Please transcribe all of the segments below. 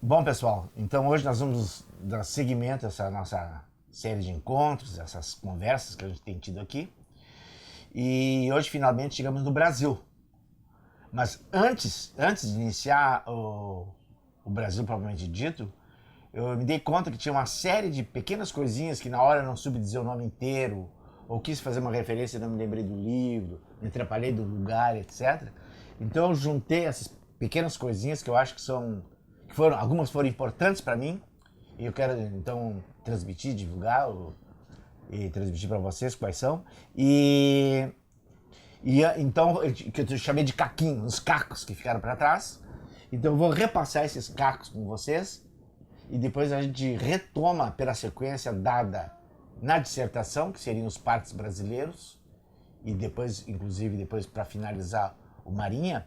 Bom, pessoal, então hoje nós vamos dar seguimento a essa nossa série de encontros, essas conversas que a gente tem tido aqui. E hoje finalmente chegamos no Brasil. Mas antes de iniciar o Brasil propriamente dito, eu me dei conta que tinha uma série de pequenas coisinhas que na hora eu não soube dizer o nome inteiro, ou quis fazer uma referência e não me lembrei do livro, me atrapalhei do lugar, etc. Então eu juntei essas pequenas coisinhas que eu acho que algumas foram importantes para mim, e eu quero então transmitir, divulgar e transmitir para vocês quais são. Então, que eu chamei de caquinhos, os cacos que ficaram para trás. Então eu vou repassar esses cacos com vocês e depois a gente retoma pela sequência dada na dissertação, que seriam os parques brasileiros, e depois, inclusive, depois para finalizar o Marinha.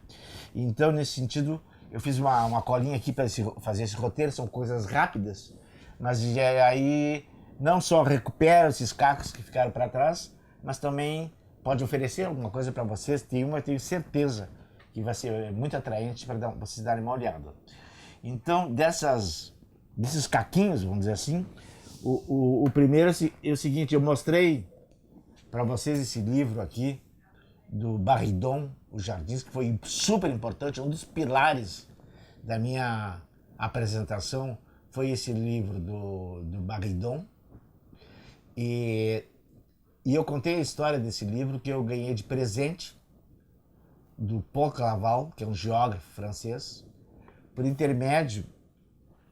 Então, nesse sentido, eu fiz uma colinha aqui para fazer esse roteiro, são coisas rápidas, mas aí não só recupera esses cacos que ficaram para trás, mas também pode oferecer alguma coisa para vocês. Tem uma, eu tenho certeza que vai ser muito atraente para vocês darem uma olhada. Então, desses caquinhos, vamos dizer assim, o primeiro é o seguinte: eu mostrei para vocês esse livro aqui, do Barridon, Os Jardins, que foi super importante, um dos pilares da minha apresentação foi esse livro do Barridon. E eu contei a história desse livro que eu ganhei de presente do Paul Claval, que é um geógrafo francês, por intermédio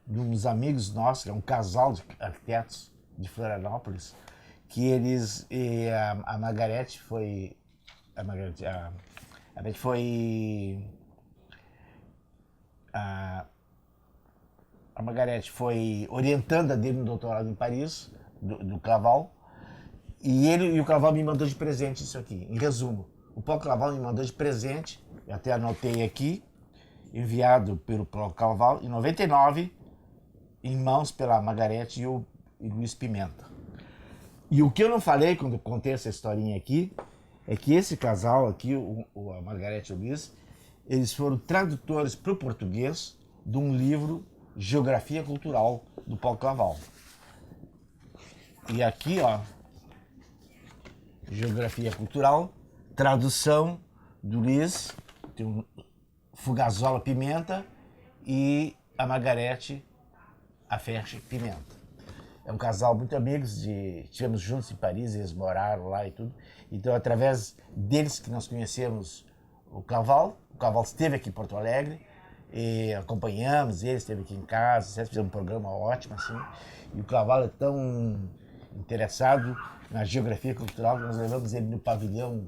de uns amigos nossos, que é um casal de arquitetos de Florianópolis, que eles, a Margarete foi, a Margarete foi orientanda dele no doutorado em Paris, do Claval, e o Claval me mandou de presente isso aqui. Em resumo, o Paul Claval me mandou de presente, eu até anotei aqui, enviado pelo Paul Claval, em 99, em mãos pela Margarete e Luiz Pimenta. E o que eu não falei quando eu contei essa historinha aqui, é que esse casal aqui, a Margarete e o Luiz, eles foram tradutores para o português de um livro, Geografia Cultural, do Paul Claval. E aqui, ó, Geografia Cultural, tradução do Luiz, tem um Fugazola Pimenta e a Margarete Aferche Pimenta. É um casal muito amigos, estivemos juntos em Paris, eles moraram lá e tudo. Então, através deles que nós conhecemos o Claval esteve aqui em Porto Alegre, e acompanhamos ele, esteve aqui em casa, fizemos um programa ótimo, assim. E o Claval é tão interessado na geografia cultural que nós levamos ele no pavilhão,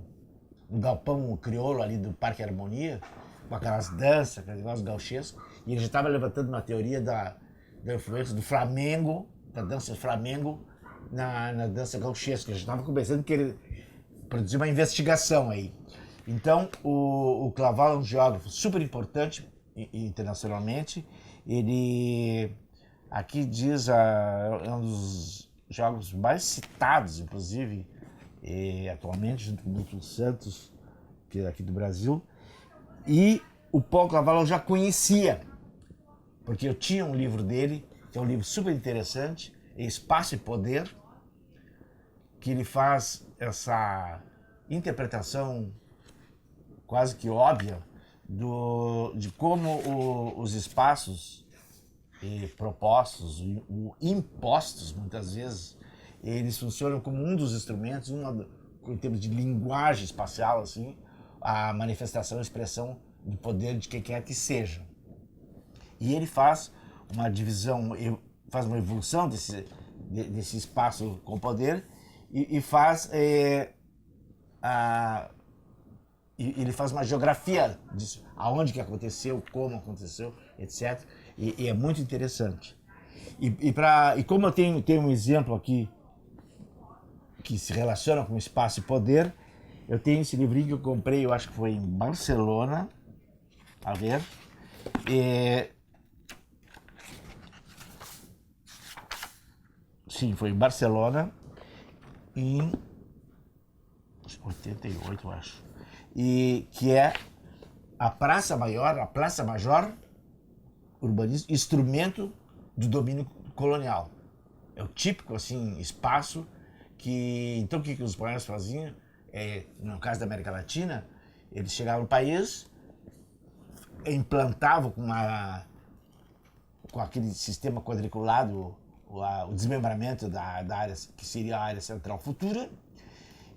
no galpão crioulo ali do Parque Harmonia, com aquelas danças, aqueles negócios gauchescos, e ele já estava levantando uma teoria da influência do Flamengo, da dança Flamengo na dança gauchesca. A gente estava conversando que ele produziu uma investigação aí. Então, o Claval é um geógrafo super importante internacionalmente. Ele, aqui diz, é um dos geógrafos mais citados, inclusive, atualmente, junto com o Milton Santos, que é aqui do Brasil. E o Paul Claval eu já conhecia, porque eu tinha um livro dele, que é um livro super interessante, Espaço e Poder, que ele faz essa interpretação quase que óbvia de como os espaços propostos, impostos muitas vezes, eles funcionam como um dos instrumentos, em termos de linguagem espacial, assim, a manifestação, a expressão do poder de quem quer que seja. E ele faz uma divisão, faz uma evolução desse espaço com poder e ele faz uma geografia disso, aonde que aconteceu, como aconteceu, etc. E é muito interessante. E como eu tenho um exemplo aqui que se relaciona com espaço e poder, eu tenho esse livrinho que eu comprei, eu acho que foi em Barcelona, a ver, sim, foi em Barcelona, em 88, eu acho. E que é a Praça Maior, a Praça Major urbanismo, instrumento do domínio colonial. É o típico assim espaço que então o que os espanhóis faziam no caso da América Latina, eles chegavam no país, implantavam com aquele sistema quadriculado o desmembramento da área que seria a área central futura,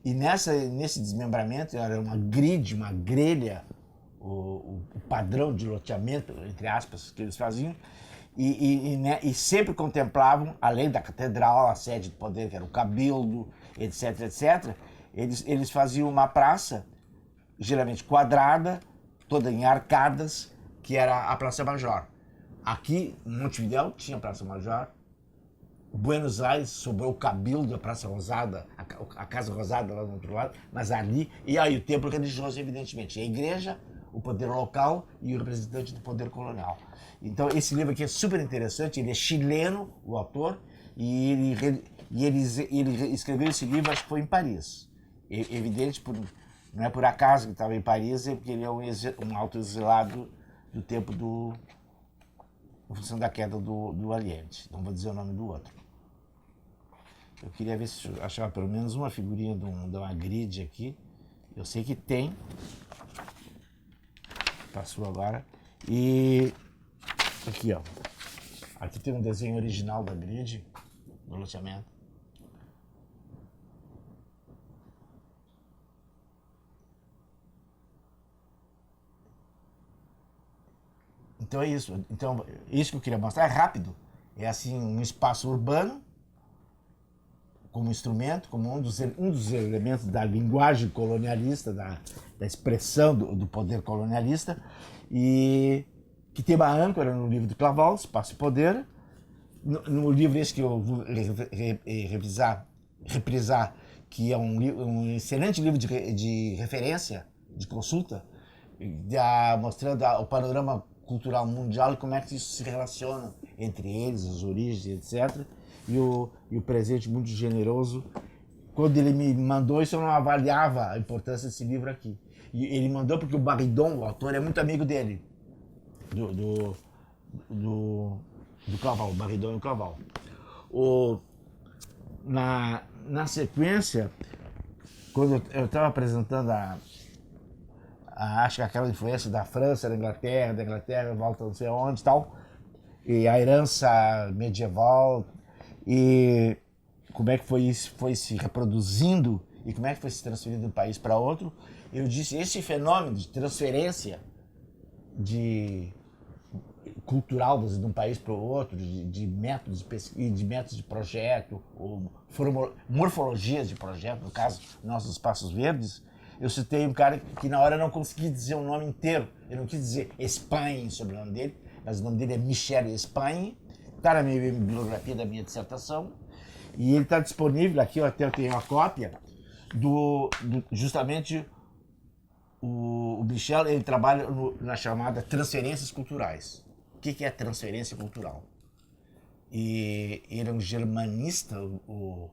e nesse desmembramento era uma grelha, o padrão de loteamento, entre aspas, que eles faziam, e sempre contemplavam, além da catedral, a sede do poder, que era o cabildo, etc, etc, eles faziam uma praça, geralmente quadrada, toda em arcadas, que era a Praça Major. Aqui, em Montevidéu, tinha a Praça Major. Buenos Aires sobrou o cabildo, a Praça Rosada, a Casa Rosada lá do outro lado, mas ali, e aí o templo religioso, evidentemente, a igreja, o poder local e o representante do poder colonial. Então, esse livro aqui é super interessante, ele é chileno, o autor, e ele escreveu esse livro, acho que foi em Paris. Evidente, não é por acaso que estava em Paris, é porque ele é um autoexilado do tempo em função da queda do Allende. Não vou dizer o nome do outro. Eu queria ver se eu achava pelo menos uma figurinha de uma grid aqui. Eu sei que tem. Passou agora. E aqui, ó. Aqui tem um desenho original da grid, do loteamento. Então é isso. Então, isso que eu queria mostrar é rápido. É assim, um espaço urbano, como instrumento, como um dos elementos da linguagem colonialista, da expressão do poder colonialista, e que tem uma âncora no livro de Clavol, Espaço e Poder. No livro esse que eu vou reprisar, que é um excelente livro de referência, de consulta, mostrando o panorama cultural mundial e como é que isso se relaciona entre eles, as origens, etc. E o presente muito generoso. Quando ele me mandou isso, eu não avaliava a importância desse livro aqui. E ele mandou porque o Barridon, o autor, é muito amigo dele, do Clavol, o Barridon e o Clavol. Na sequência, quando eu estava apresentando acho que aquela influência da França, da Inglaterra, volta não sei onde e tal, e a herança medieval, e como é que foi se reproduzindo e como é que foi se transferindo de um país para outro, eu disse, esse fenômeno de transferência cultural de um país para o outro, de métodos de pesquisa, de métodos de projeto, ou morfologias de projeto, no caso, nossos espaços verdes, eu citei um cara que na hora eu não consegui dizer o nome inteiro. Eu não quis dizer Espagne sobre o nome dele, mas o nome dele é Michel Espagne. Está na minha bibliografia da minha dissertação. E ele está disponível, aqui eu até tenho uma cópia, justamente o Michel, ele trabalha na chamada transferências culturais. O que é transferência cultural? E ele é um germanista, o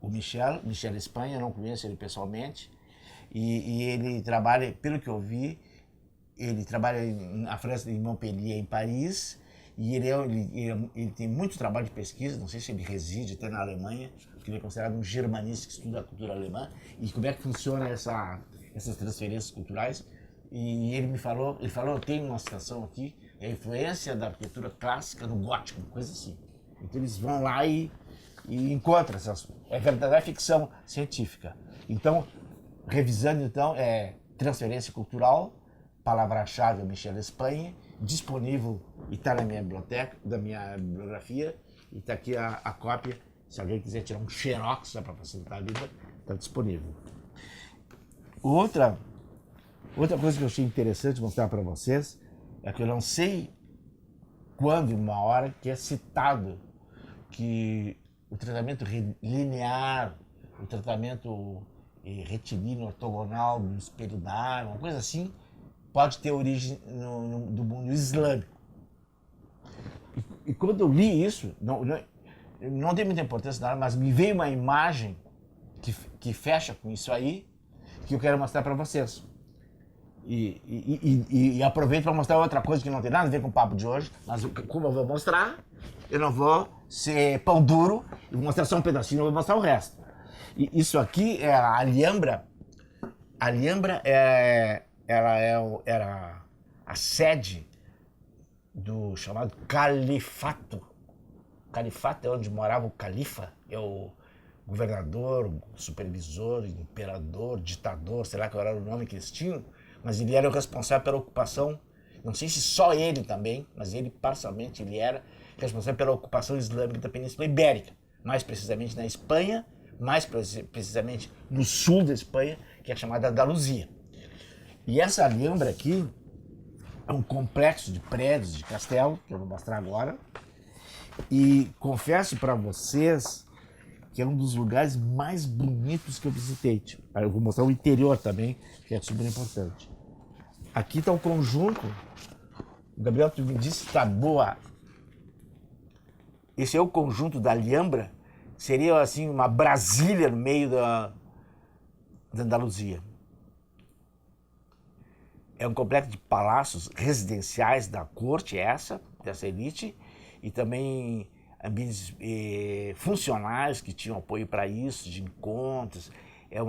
Michel Espanha, eu não conheço ele pessoalmente, e ele trabalha, pelo que eu vi, ele trabalha na França, em Montpellier, em Paris, e ele tem muito trabalho de pesquisa, não sei se ele reside até na Alemanha, porque ele é considerado um germanista que estuda a cultura alemã, e como é que funciona essas transferências culturais. E ele falou, eu tenho uma citação aqui, é a influência da arquitetura clássica no gótico, coisa assim. Então eles vão lá e encontra é verdadeira ficção científica. Então, revisando então, transferência cultural, palavra-chave é Michel Espanha, disponível e está na minha biblioteca, da minha bibliografia, e está aqui a cópia, se alguém quiser tirar um xerox para facilitar a vida, está disponível. Outra coisa que eu achei interessante mostrar para vocês é que eu não sei quando, uma hora, que é citado que o tratamento linear, o tratamento retilíneo ortogonal do espelho d'água, uma coisa assim, pode ter origem do mundo islâmico. E quando eu li isso, não dei muita importância nada, mas me veio uma imagem que fecha com isso aí, que eu quero mostrar para vocês. E aproveito para mostrar outra coisa que não tem nada a ver com o papo de hoje, mas como eu vou mostrar, eu não vou ser pão duro, eu vou mostrar só um pedacinho, eu vou mostrar o resto. E isso aqui é a Alhambra. A Alhambra era a sede do chamado Califato. O Califato é onde morava o califa, é o governador, supervisor, imperador, ditador, sei lá qual era o nome que eles tinham, mas ele era o responsável pela ocupação, não sei se só ele também, mas ele parcialmente ele era responsável pela ocupação islâmica da Península Ibérica, mais precisamente na Espanha, mais precisamente no sul da Espanha, que é chamada Andaluzia. E essa Alhambra aqui é um complexo de prédios, de castelo, que eu vou mostrar agora, e confesso para vocês que é um dos lugares mais bonitos que eu visitei. Eu vou mostrar o interior também, que é super importante. Aqui está o conjunto. O Gabriel, tu me disse que está boa. Esse é o conjunto da Alhambra. Seria assim uma Brasília no meio da Andaluzia. É um complexo de palácios residenciais da corte dessa elite, e também ambientes funcionais que tinham apoio para isso, de encontros. Eu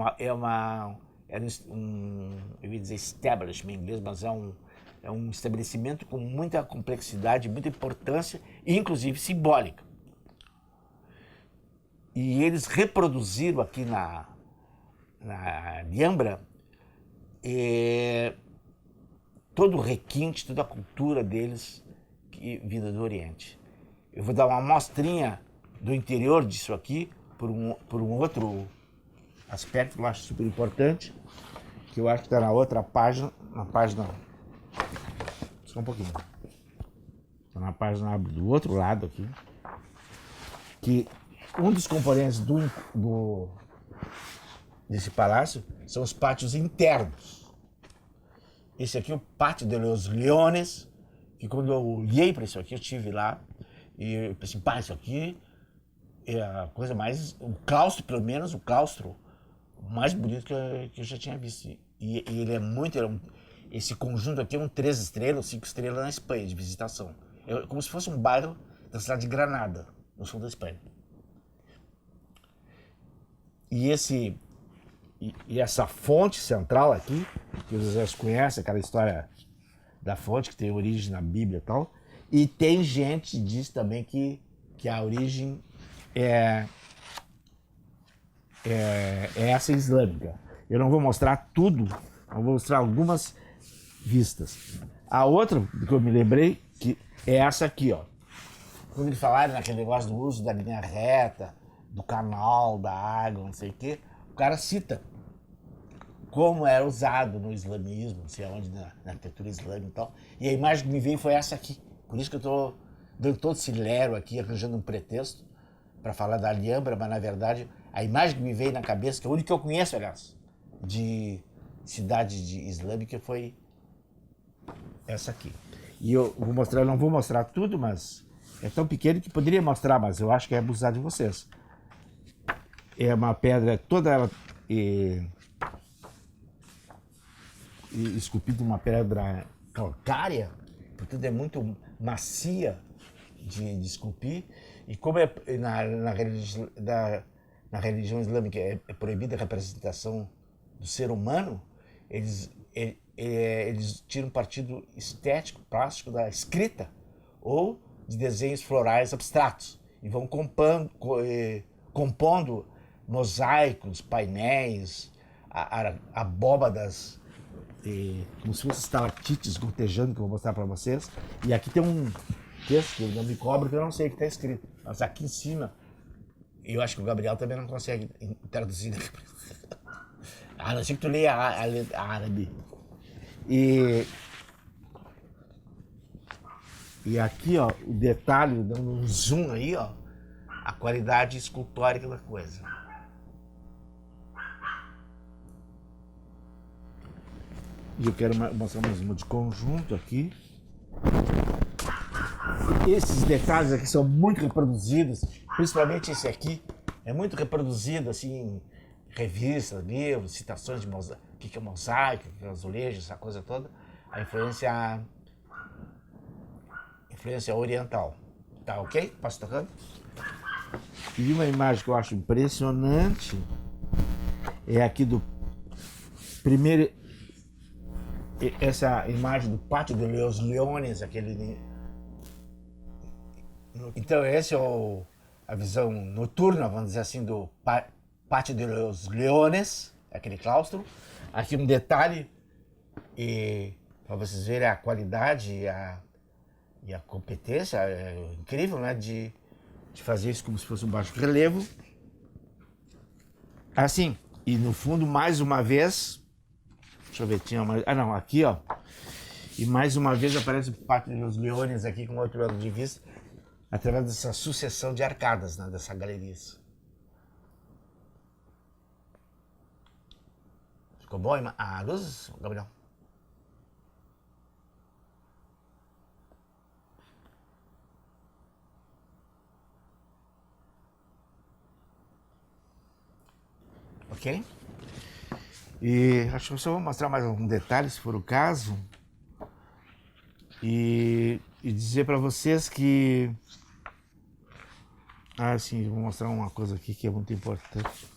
ia dizer establishment em inglês, mas é um estabelecimento com muita complexidade, muita importância, inclusive simbólica. E eles reproduziram aqui na Alhambra todo o requinte, toda a cultura deles vinda do Oriente. Eu vou dar uma amostrinha do interior disso aqui por um outro aspecto que eu acho super importante, que eu acho que está na outra página, só um pouquinho, está na página do outro lado aqui, que um dos componentes desse palácio são os pátios internos. Esse aqui é o Pátio de los Leones, que quando eu olhei para isso aqui, eu estive lá, e eu pensei, pá, isso aqui é a coisa mais, o claustro, pelo menos o claustro mais bonito que eu já tinha visto. E ele é muito, esse conjunto aqui é um 3 estrelas, 5 estrelas na Espanha, de visitação. É como se fosse um bairro da cidade de Granada, no sul da Espanha. E essa fonte central aqui, que vocês conhecem, aquela história da fonte que tem origem na Bíblia e tal, e tem gente que diz também que a origem é essa islâmica. Eu não vou mostrar tudo, eu vou mostrar algumas vistas. A outra que eu me lembrei que é essa aqui, ó. Quando eles falaram naquele negócio do uso da linha reta, do canal, da água, não sei o quê, o cara cita como era usado no islamismo, não sei aonde, na arquitetura islâmica e tal. E a imagem que me veio foi essa aqui. Por isso que eu estou dando todo esse lero aqui, arranjando um pretexto para falar da Alhambra, mas na verdade a imagem que me veio na cabeça, que é a única que eu conheço, aliás, de cidade islâmica, foi essa aqui. E eu vou mostrar, eu não vou mostrar tudo, mas é tão pequeno que poderia mostrar, mas eu acho que é abusar de vocês. É uma pedra toda ela esculpida em uma pedra calcária, portanto é muito macia de esculpir, e como na religião islâmica é proibida a representação do ser humano, eles tiram partido estético, plástico da escrita ou de desenhos florais abstratos e vão compondo mosaicos, painéis, abóbadas, como se fossem estalactites gotejando, que eu vou mostrar para vocês. E aqui tem um texto que eu não me cobro, que eu não sei o que está escrito, mas aqui em cima, eu acho que o Gabriel também não consegue traduzir, a não ser que tu leia árabe. E aqui, ó, o detalhe, dando um zoom aí, ó, a qualidade escultórica da coisa. E eu quero mostrar mais uma de conjunto aqui. Esses detalhes aqui são muito reproduzidos, principalmente esse aqui, é muito reproduzido assim em revistas, livros, citações o que é mosaico, o que é azulejo, essa coisa toda, a influência oriental. Tá ok? Posso tocando? E uma imagem que eu acho impressionante é aqui do primeiro, essa imagem do Pátio de los Leones, aquele. Então esse é a visão noturna, vamos dizer assim, do Pátio de los Leones, aquele claustro. Aqui um detalhe, para vocês verem a qualidade e a competência incrível, né, de fazer isso como se fosse um baixo relevo. Assim, e no fundo, mais uma vez, deixa eu ver, tinha mais. Ah, não, aqui, ó. E mais uma vez aparece o Pátio de los Leones aqui com outro ângulo de vista, através dessa sucessão de arcadas, né, dessa galeria. Ficou bom a luz, Gabriel? Ok? E acho que eu só vou mostrar mais algum detalhe, se for o caso. E dizer para vocês que... Ah, sim, vou mostrar uma coisa aqui que é muito importante.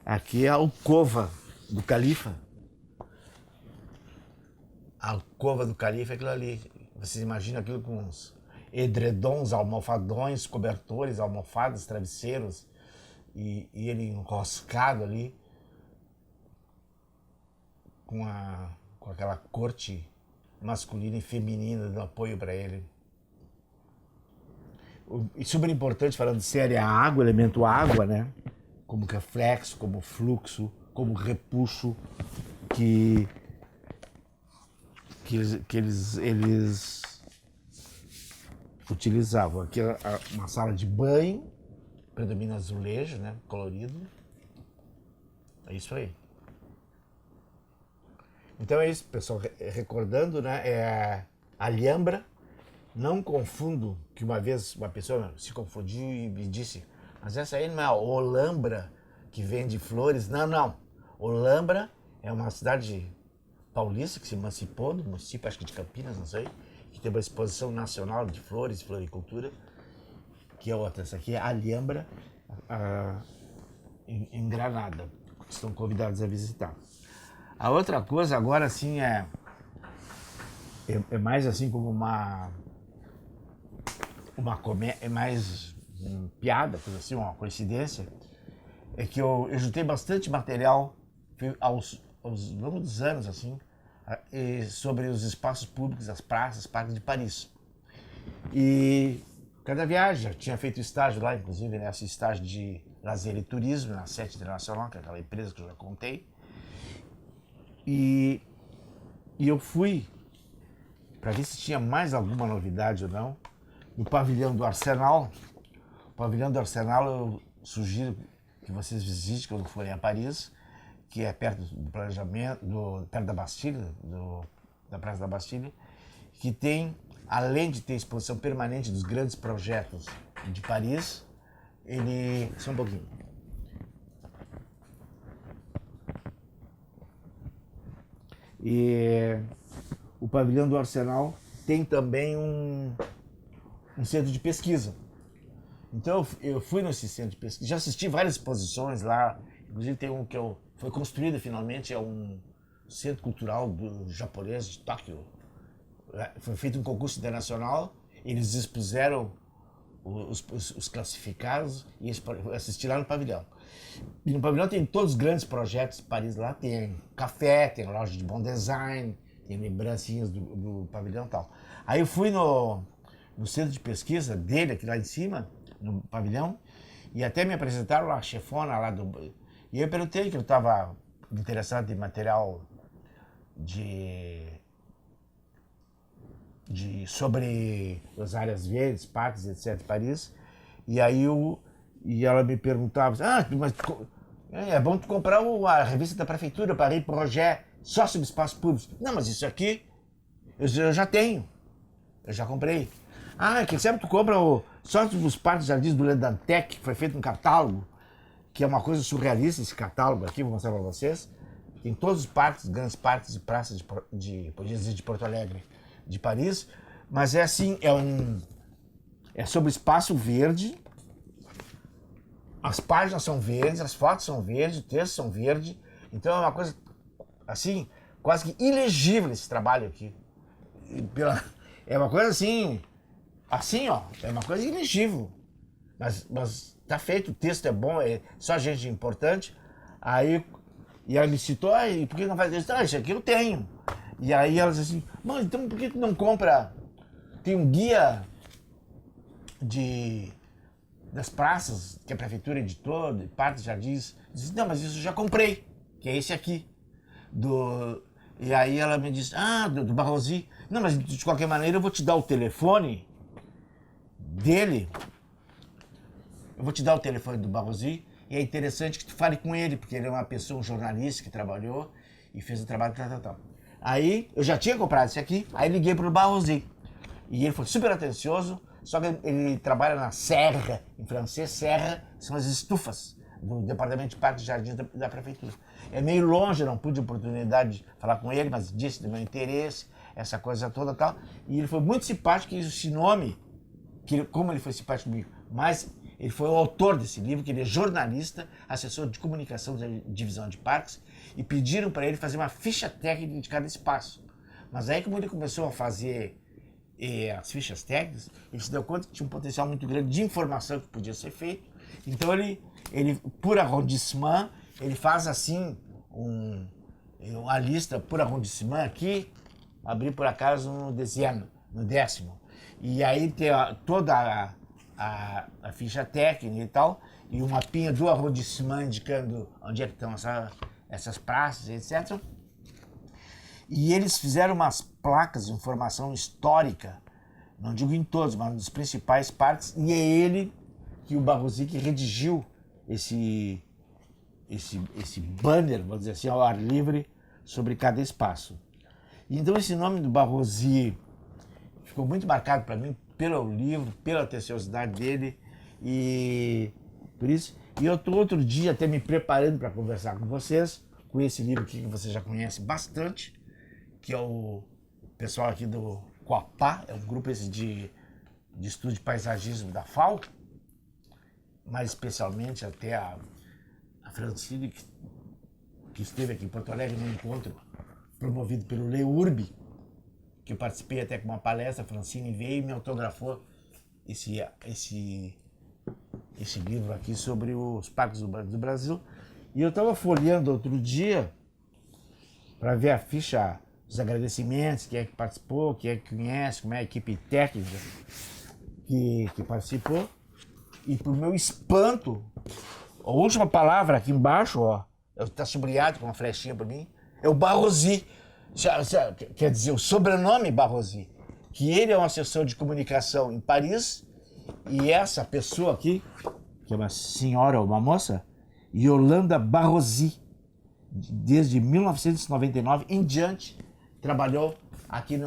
Aqui é a alcova do califa. A alcova do califa é aquilo ali. Vocês imaginam aquilo com uns edredons, almofadões, cobertores, almofadas, travesseiros, e ele enroscado ali com aquela corte masculina e feminina dando apoio para ele. E super importante, falando sério, é a água, o elemento água, né? Como reflexo, como fluxo, como repuxo que eles utilizavam. Aqui é uma sala de banho, predomina azulejo, né? Colorido. É isso aí. Então é isso, pessoal. Recordando, né? É a Alhambra. Não confundo, que uma vez uma pessoa se confundiu e me disse, mas essa aí não é a Olambra que vende flores? Não, não. Olambra é uma cidade paulista que se emancipou do município, acho que de Campinas, não sei, que tem uma exposição nacional de flores, floricultura, que é outra. Essa aqui é a Alhambra, em Granada. Estão convidados a visitar. A outra coisa agora sim é mais assim como uma comédia, é mais piada, coisa assim, uma coincidência, é que eu juntei bastante material ao longo dos anos, assim, sobre os espaços públicos, as praças, parques de Paris. E cada viagem, eu tinha feito estágio lá, inclusive, nesse estágio de lazer e turismo, na Sete Internacional, que é aquela empresa que eu já contei. E eu fui para ver se tinha mais alguma novidade ou não. No pavilhão do Arsenal. O pavilhão do Arsenal eu sugiro que vocês visitem quando forem a Paris, que é perto do planejamento, perto da Bastilha, da Praça da Bastilha, que tem, além de ter exposição permanente dos grandes projetos de Paris, ele... Só um pouquinho. E o pavilhão do Arsenal tem também um centro de pesquisa. Então eu fui nesse centro de pesquisa, já assisti várias exposições lá, inclusive tem um que foi construído finalmente, é um centro cultural japonês de Tóquio. Foi feito um concurso internacional, eles expuseram os classificados e assisti lá no pavilhão. E no pavilhão tem todos os grandes projetos de Paris lá, tem café, tem loja de bom design, tem lembrancinhas do pavilhão e tal. Aí eu fui no centro de pesquisa dele, aqui lá em cima, no pavilhão, e até me apresentaram a chefona lá do... E eu perguntei que eu estava interessado em material sobre as áreas verdes, parques, etc. de Paris, e aí ela me perguntava, mas é bom tu comprar a revista da prefeitura para ir projeto só sobre espaços públicos. Não, mas isso aqui eu já tenho, eu já comprei. Quem sabe tu compra só os parques e jardins do Ledantec, que foi feito um catálogo, que é uma coisa surrealista esse catálogo aqui, vou mostrar para vocês. tem todos os parques, grandes parques e praças podia dizer, de Porto Alegre, de Paris, mas é assim, é sobre espaço verde, as páginas são verdes, as fotos são verdes, os textos são verdes, então é uma coisa assim, quase que ilegível esse trabalho aqui. É uma coisa assim, ó, é uma coisa ilegível. Mas tá feito, o texto é bom, é só gente importante. Aí, e ela me citou, e por que não faz isso? Ah, isso aqui eu tenho. E aí ela disse assim, mano, então por que tu não compra? Tem um guia das praças que a prefeitura editou, de parques, jardins. Disse, não, mas isso eu já comprei, que é esse aqui. E aí ela me disse, do Barrosi. Não, mas de qualquer maneira eu vou te dar o telefone dele. Eu vou te dar o telefone do Barrosi e é interessante que tu fale com ele, porque ele é uma pessoa, um jornalista que trabalhou e fez o trabalho tal. Aí eu já tinha comprado esse aqui, aí liguei pro Barrosi. E ele foi super atencioso, só que ele trabalha na serra, em francês, serra são as estufas do Departamento de Parques e Jardins da Prefeitura. É meio longe, não pude oportunidade de falar com ele, mas disse do meu interesse, essa coisa toda e tal. E ele foi muito simpático, e esse nome, como ele foi simpático comigo, mas ele foi o autor desse livro, que ele é jornalista, assessor de comunicação da divisão de parques, e pediram para ele fazer uma ficha técnica de cada espaço. Mas aí, como ele começou a fazer as fichas técnicas, ele se deu conta que tinha um potencial muito grande de informação que podia ser feito. Então ele por arrondissement, ele faz assim uma lista por arrondissement aqui, abri por acaso no décimo. E aí tem toda a ficha técnica e tal, e um mapinha do arrondissement indicando onde é que estão essas praças, etc. E eles fizeram umas placas de informação histórica, não digo em todos, mas nos principais parques, e é ele, o Barrosi, que redigiu esse banner, vamos dizer assim, ao ar livre, sobre cada espaço. E então esse nome do Barrosi ficou muito marcado para mim pelo livro, pela atenciosidade dele, e por isso. E eu estou outro dia até me preparando para conversar com vocês, com esse livro aqui que você já conhece bastante, que é o pessoal aqui do Coapá, é um grupo esse de estudo de paisagismo da FAO, mais especialmente até a Francine, que esteve aqui em Porto Alegre num encontro promovido pelo LEURB, que eu participei até com uma palestra. A Francine veio e me autografou esse livro aqui sobre os parques do Brasil. E eu estava folheando outro dia para ver a ficha, os agradecimentos, quem é que participou, quem é que conhece, como é a equipe técnica que participou. E pro meu espanto, a última palavra aqui embaixo, ó, está sublinhado com uma flechinha para mim, é o Barrosi. Quer dizer, o sobrenome Barrosi, que ele é um assessor de comunicação em Paris, e essa pessoa aqui, que é uma senhora ou uma moça, Yolanda Barrosi, desde 1999 em diante, trabalhou aqui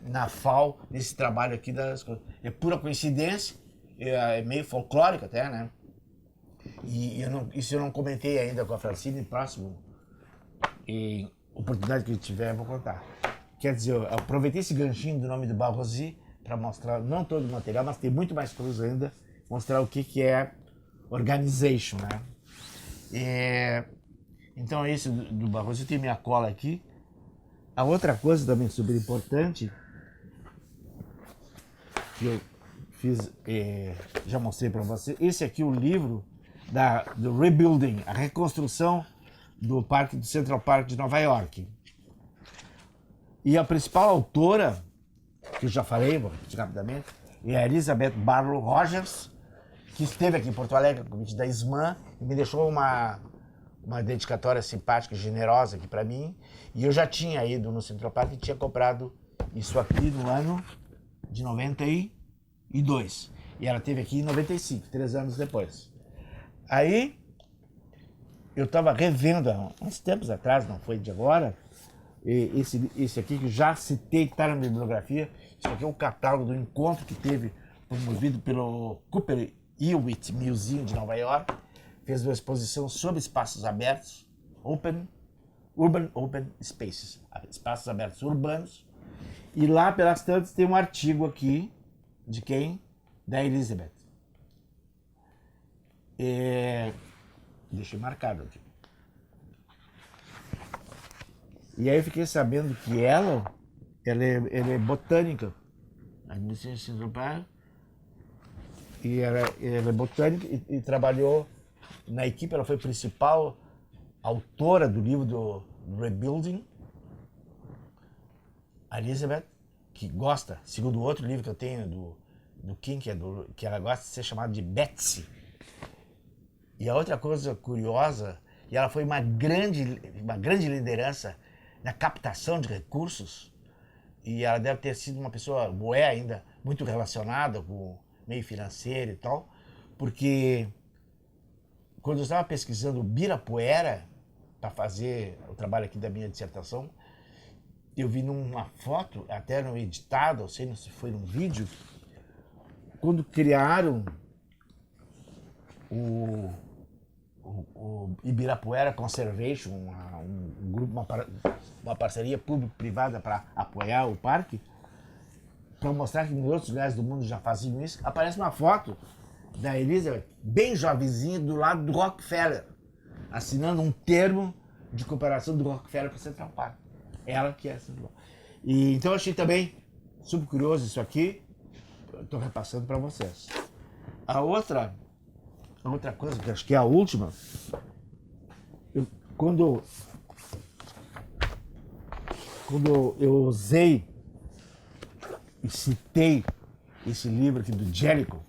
na FAO, nesse trabalho aqui das coisas. É pura coincidência, é meio folclórico até, né? E isso eu não comentei ainda com a Francine, próximo, e oportunidade que eu tiver, eu vou contar. Quer dizer, eu aproveitei esse ganchinho do nome do Barrosi para mostrar, não todo o material, mas tem muito mais coisa ainda, mostrar o que é organization, né? Então esse do Barrosi, tem minha cola aqui. A outra coisa também super importante, que eu fiz, já mostrei para você, esse aqui é o livro do Rebuilding, a reconstrução do Central Park de Nova York. E a principal autora, que eu já falei, vou repetir rapidamente, é a Elizabeth Barlow Rogers, que esteve aqui em Porto Alegre, com o convite da SMAN, e me deixou uma dedicatória simpática e generosa aqui para mim. E eu já tinha ido no Central Park e tinha comprado isso aqui no ano de 92. E ela esteve aqui em 95, 3 anos depois. Aí, eu estava revendo há uns tempos atrás, não foi de agora, esse aqui que eu já citei, que está na bibliografia. Isso aqui é o catálogo do encontro que teve, promovido pelo Cooper Hewitt Museum de Nova York. Fez uma exposição sobre espaços abertos, Urban Open Spaces, espaços abertos urbanos. E lá pelas tantas tem um artigo aqui, de quem? Da Elizabeth. Deixei marcado aqui. E aí eu fiquei sabendo que ela é botânica. E ela é botânica e trabalhou na equipe, ela foi principal autora do livro do Rebuilding. A Elizabeth, que gosta, segundo o outro livro que eu tenho do King, que ela gosta de ser chamada de Betsy. E a outra coisa curiosa, e ela foi uma grande liderança na captação de recursos, e ela deve ter sido uma pessoa, ainda, muito relacionada com o meio financeiro e tal, porque quando eu estava pesquisando Ibirapuera, para fazer o trabalho aqui da minha dissertação, eu vi numa foto, até no editado, não sei se foi num vídeo, quando criaram o Ibirapuera Conservation, um grupo, uma parceria público-privada para apoiar o parque, para mostrar que em outros lugares do mundo já faziam isso, aparece uma foto da Elizabeth, bem jovenzinha, do lado do Rockefeller, assinando um termo de cooperação do Rockefeller para o Central Park. Ela que é Central. E então eu achei também super curioso isso aqui, estou repassando para vocês. A outra coisa, que acho que é a última, quando eu usei e citei esse livro aqui do Jellicoe,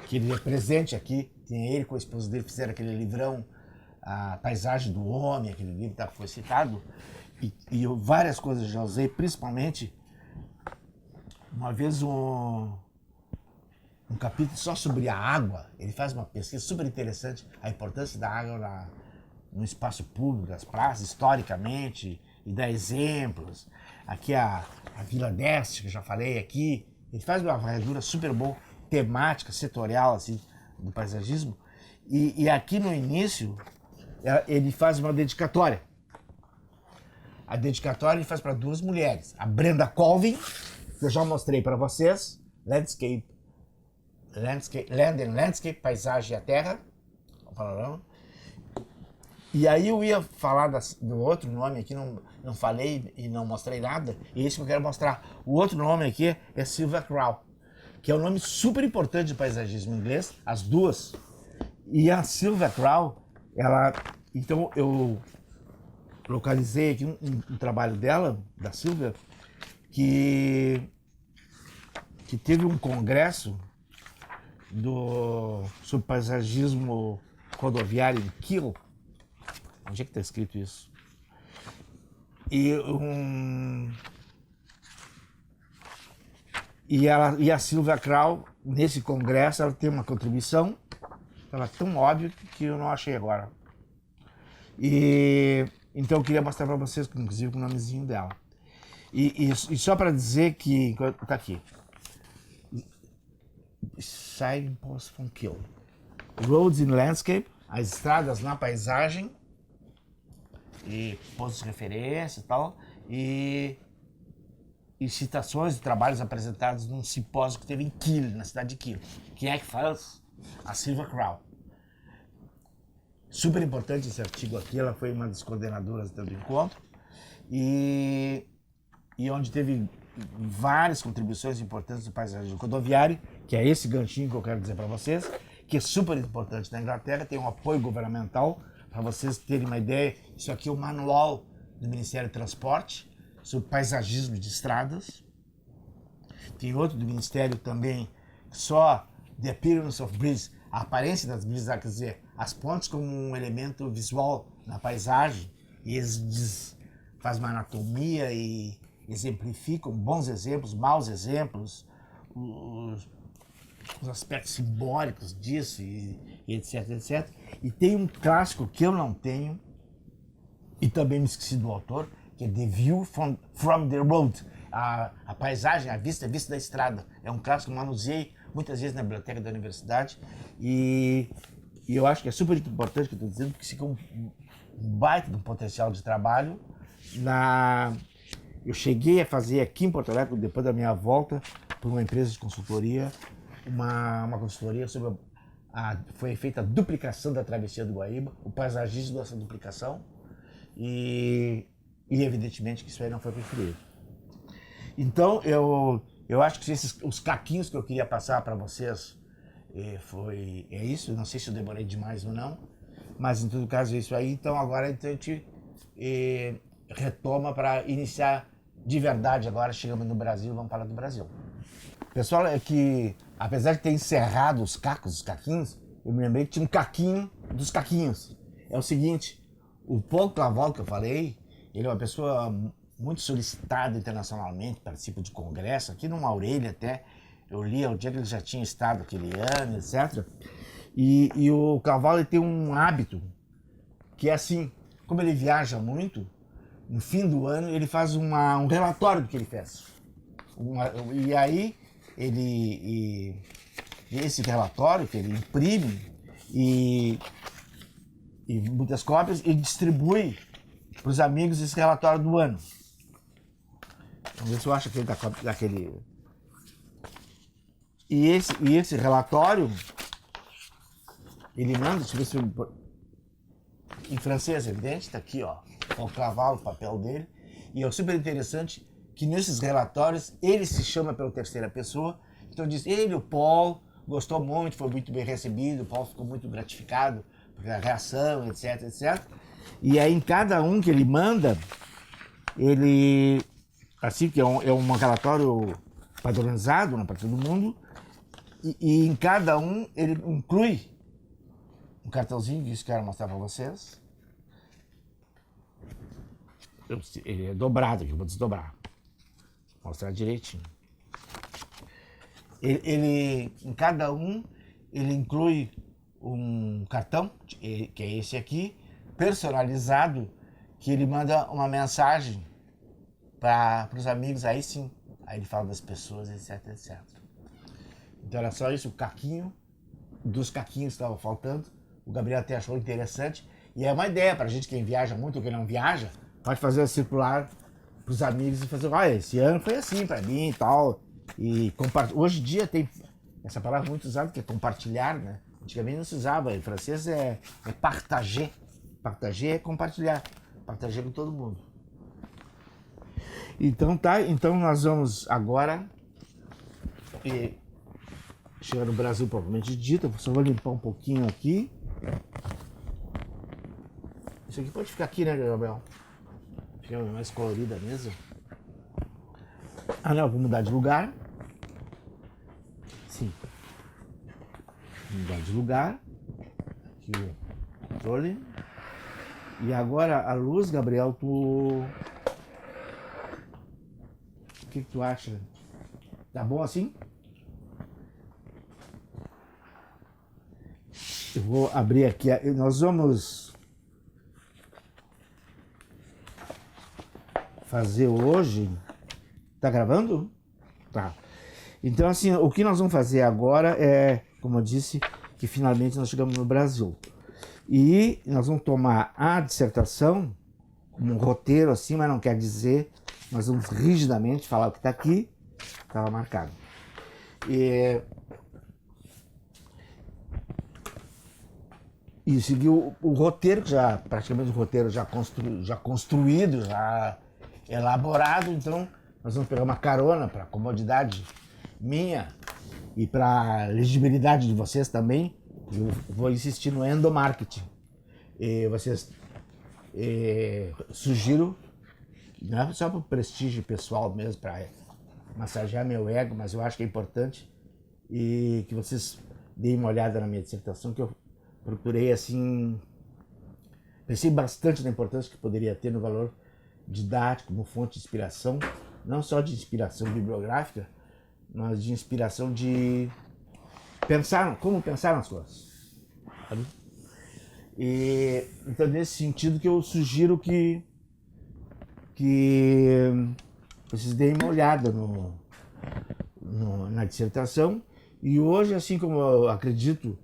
que ele é presente aqui, tem ele com a esposa dele, fizeram aquele livrão, A Paisagem do Homem, aquele livro que foi citado, e eu várias coisas já usei, principalmente, uma vez um capítulo só sobre a água. Ele faz uma pesquisa super interessante, a importância da água no espaço público, nas praças, historicamente, e dá exemplos. Aqui a Vila d'Este, que eu já falei aqui, ele faz uma varredura super boa, temática, setorial, assim, do paisagismo. E aqui no início, ele faz uma dedicatória. A dedicatória ele faz para duas mulheres. A Brenda Colvin, que eu já mostrei para vocês, Land and Landscape, Paisagem e a Terra. E aí eu ia falar do outro nome aqui, não falei e não mostrei nada, e esse que eu quero mostrar. O outro nome aqui é Sylvia Crow, que é um nome super importante de paisagismo inglês, as duas. E a Sylvia Crow, então eu localizei aqui um trabalho dela, da Sylvia, que teve um congresso sobre paisagismo rodoviário em Kiel. Onde é que está escrito isso? E a Sylvia Crow, nesse congresso, ela tem uma contribuição, ela é tão óbvia que eu não achei agora. Então eu queria mostrar para vocês, inclusive, com o nomezinho dela. E só para dizer que, tá aqui, Signposts from Kiel, Roads in Landscape, as estradas na paisagem, e pontos de referência e tal, e citações de trabalhos apresentados num simpósio que teve em Kiel, na cidade de Kiel. Quem é que faz? A Sylvia Crow. Super importante esse artigo aqui, ela foi uma das coordenadoras do encontro, e onde teve várias contribuições importantes do paisagismo rodoviário, que é esse ganchinho que eu quero dizer para vocês, que é super importante na Inglaterra, tem um apoio governamental. Para vocês terem uma ideia, isso aqui é o manual do Ministério do Transporte sobre paisagismo de estradas. Tem outro do Ministério também, só The Appearance of Bridges, a aparência das brisas, quer dizer, as pontes como um elemento visual na paisagem, e eles fazem uma anatomia e exemplificam bons exemplos, maus exemplos, os aspectos simbólicos disso, e etc, etc. E tem um clássico que eu não tenho, e também me esqueci do autor, que é The View from the Road, a paisagem, a vista da estrada. É um clássico que eu manuseei muitas vezes na biblioteca da universidade, e E eu acho que é super importante o que eu estou dizendo, porque fica um baita de um potencial de trabalho. Eu cheguei a fazer aqui em Porto Alegre, depois da minha volta, por uma empresa de consultoria, uma consultoria sobre foi feita a duplicação da travessia do Guaíba, o paisagismo dessa duplicação, e evidentemente que isso aí não foi construído. Então eu acho que os caquinhos que eu queria passar para vocês é isso. Não sei se eu demorei demais ou não, mas em todo caso é isso aí. Então agora a gente retoma para iniciar de verdade. Agora chegamos no Brasil, vamos falar do Brasil. Pessoal, é que apesar de ter encerrado os caquinhos, eu me lembrei que tinha um caquinho dos caquinhos. É o seguinte, o Paul Clavel que eu falei, ele é uma pessoa muito solicitada internacionalmente, participa de congresso, aqui numa orelha até, eu li o dia que ele já tinha estado aquele ano, etc. E o Clavel tem um hábito, que é assim, como ele viaja muito, no fim do ano ele faz um relatório do que ele fez. E aí, esse relatório que ele imprime e muitas cópias, ele distribui para os amigos esse relatório do ano. Vamos ver se eu acho aquele daquele. E esse relatório, ele manda, deixa eu ver se eu, em francês, evidente, está aqui, ó, o cavalo, o papel dele. E é super interessante que nesses relatórios ele se chama pela terceira pessoa. Então diz, o Paul, gostou muito, foi muito bem recebido, o Paul ficou muito gratificado pela reação, etc, etc. E aí em cada um que ele manda, ele, assim que é um relatório padronizado para todo mundo, e em cada um ele inclui um cartãozinho, que isso que eu quero mostrar para vocês. Ele é dobrado aqui, eu vou desdobrar. Vou mostrar direitinho. Em cada um, ele inclui um cartão, que é esse aqui, personalizado, que ele manda uma mensagem para os amigos, aí sim, aí ele fala das pessoas, etc, etc. Então era só isso, o caquinho, dos caquinhos que estava faltando, o Gabriel até achou interessante, e é uma ideia para a gente, quem viaja muito ou quem não viaja, pode fazer a circular para os amigos e fazer, olha, esse ano foi assim para mim e tal, e hoje em dia tem essa palavra muito usada, que é compartilhar, né? Antigamente não se usava, em francês é partager. Partager é compartilhar, partager com todo mundo. Então tá, então nós vamos agora chegar no Brasil propriamente dito. Só vou limpar um pouquinho aqui. Isso aqui pode ficar aqui, né, Gabriel? Fica mais colorida mesmo. Ah não, vou mudar de lugar. Sim. Vou mudar de lugar. Aqui o controle. E agora a luz, Gabriel, o que tu acha? Tá bom assim? Eu vou abrir aqui, nós vamos fazer hoje. Tá gravando? Tá. Então assim, o que nós vamos fazer agora é, como eu disse, que finalmente nós chegamos no Brasil. E nós vamos tomar a dissertação como um roteiro assim, mas não quer dizer, nós vamos rigidamente falar o que está aqui, estava marcado. E seguir o roteiro, praticamente o roteiro já construído, já elaborado, então nós vamos pegar uma carona para a comodidade minha e para a legibilidade de vocês também. Eu vou insistir no endomarketing. Vocês sugiro, não é só para o prestígio pessoal mesmo, para massagear meu ego, mas eu acho que é importante e que vocês deem uma olhada na minha dissertação, que eu procurei assim, pensei bastante na importância que poderia ter no valor didático, como fonte de inspiração, não só de inspiração bibliográfica, mas de inspiração de como pensar nas coisas. Sabe? Então, nesse sentido que eu sugiro que vocês deem uma olhada na dissertação. E hoje, assim como eu acredito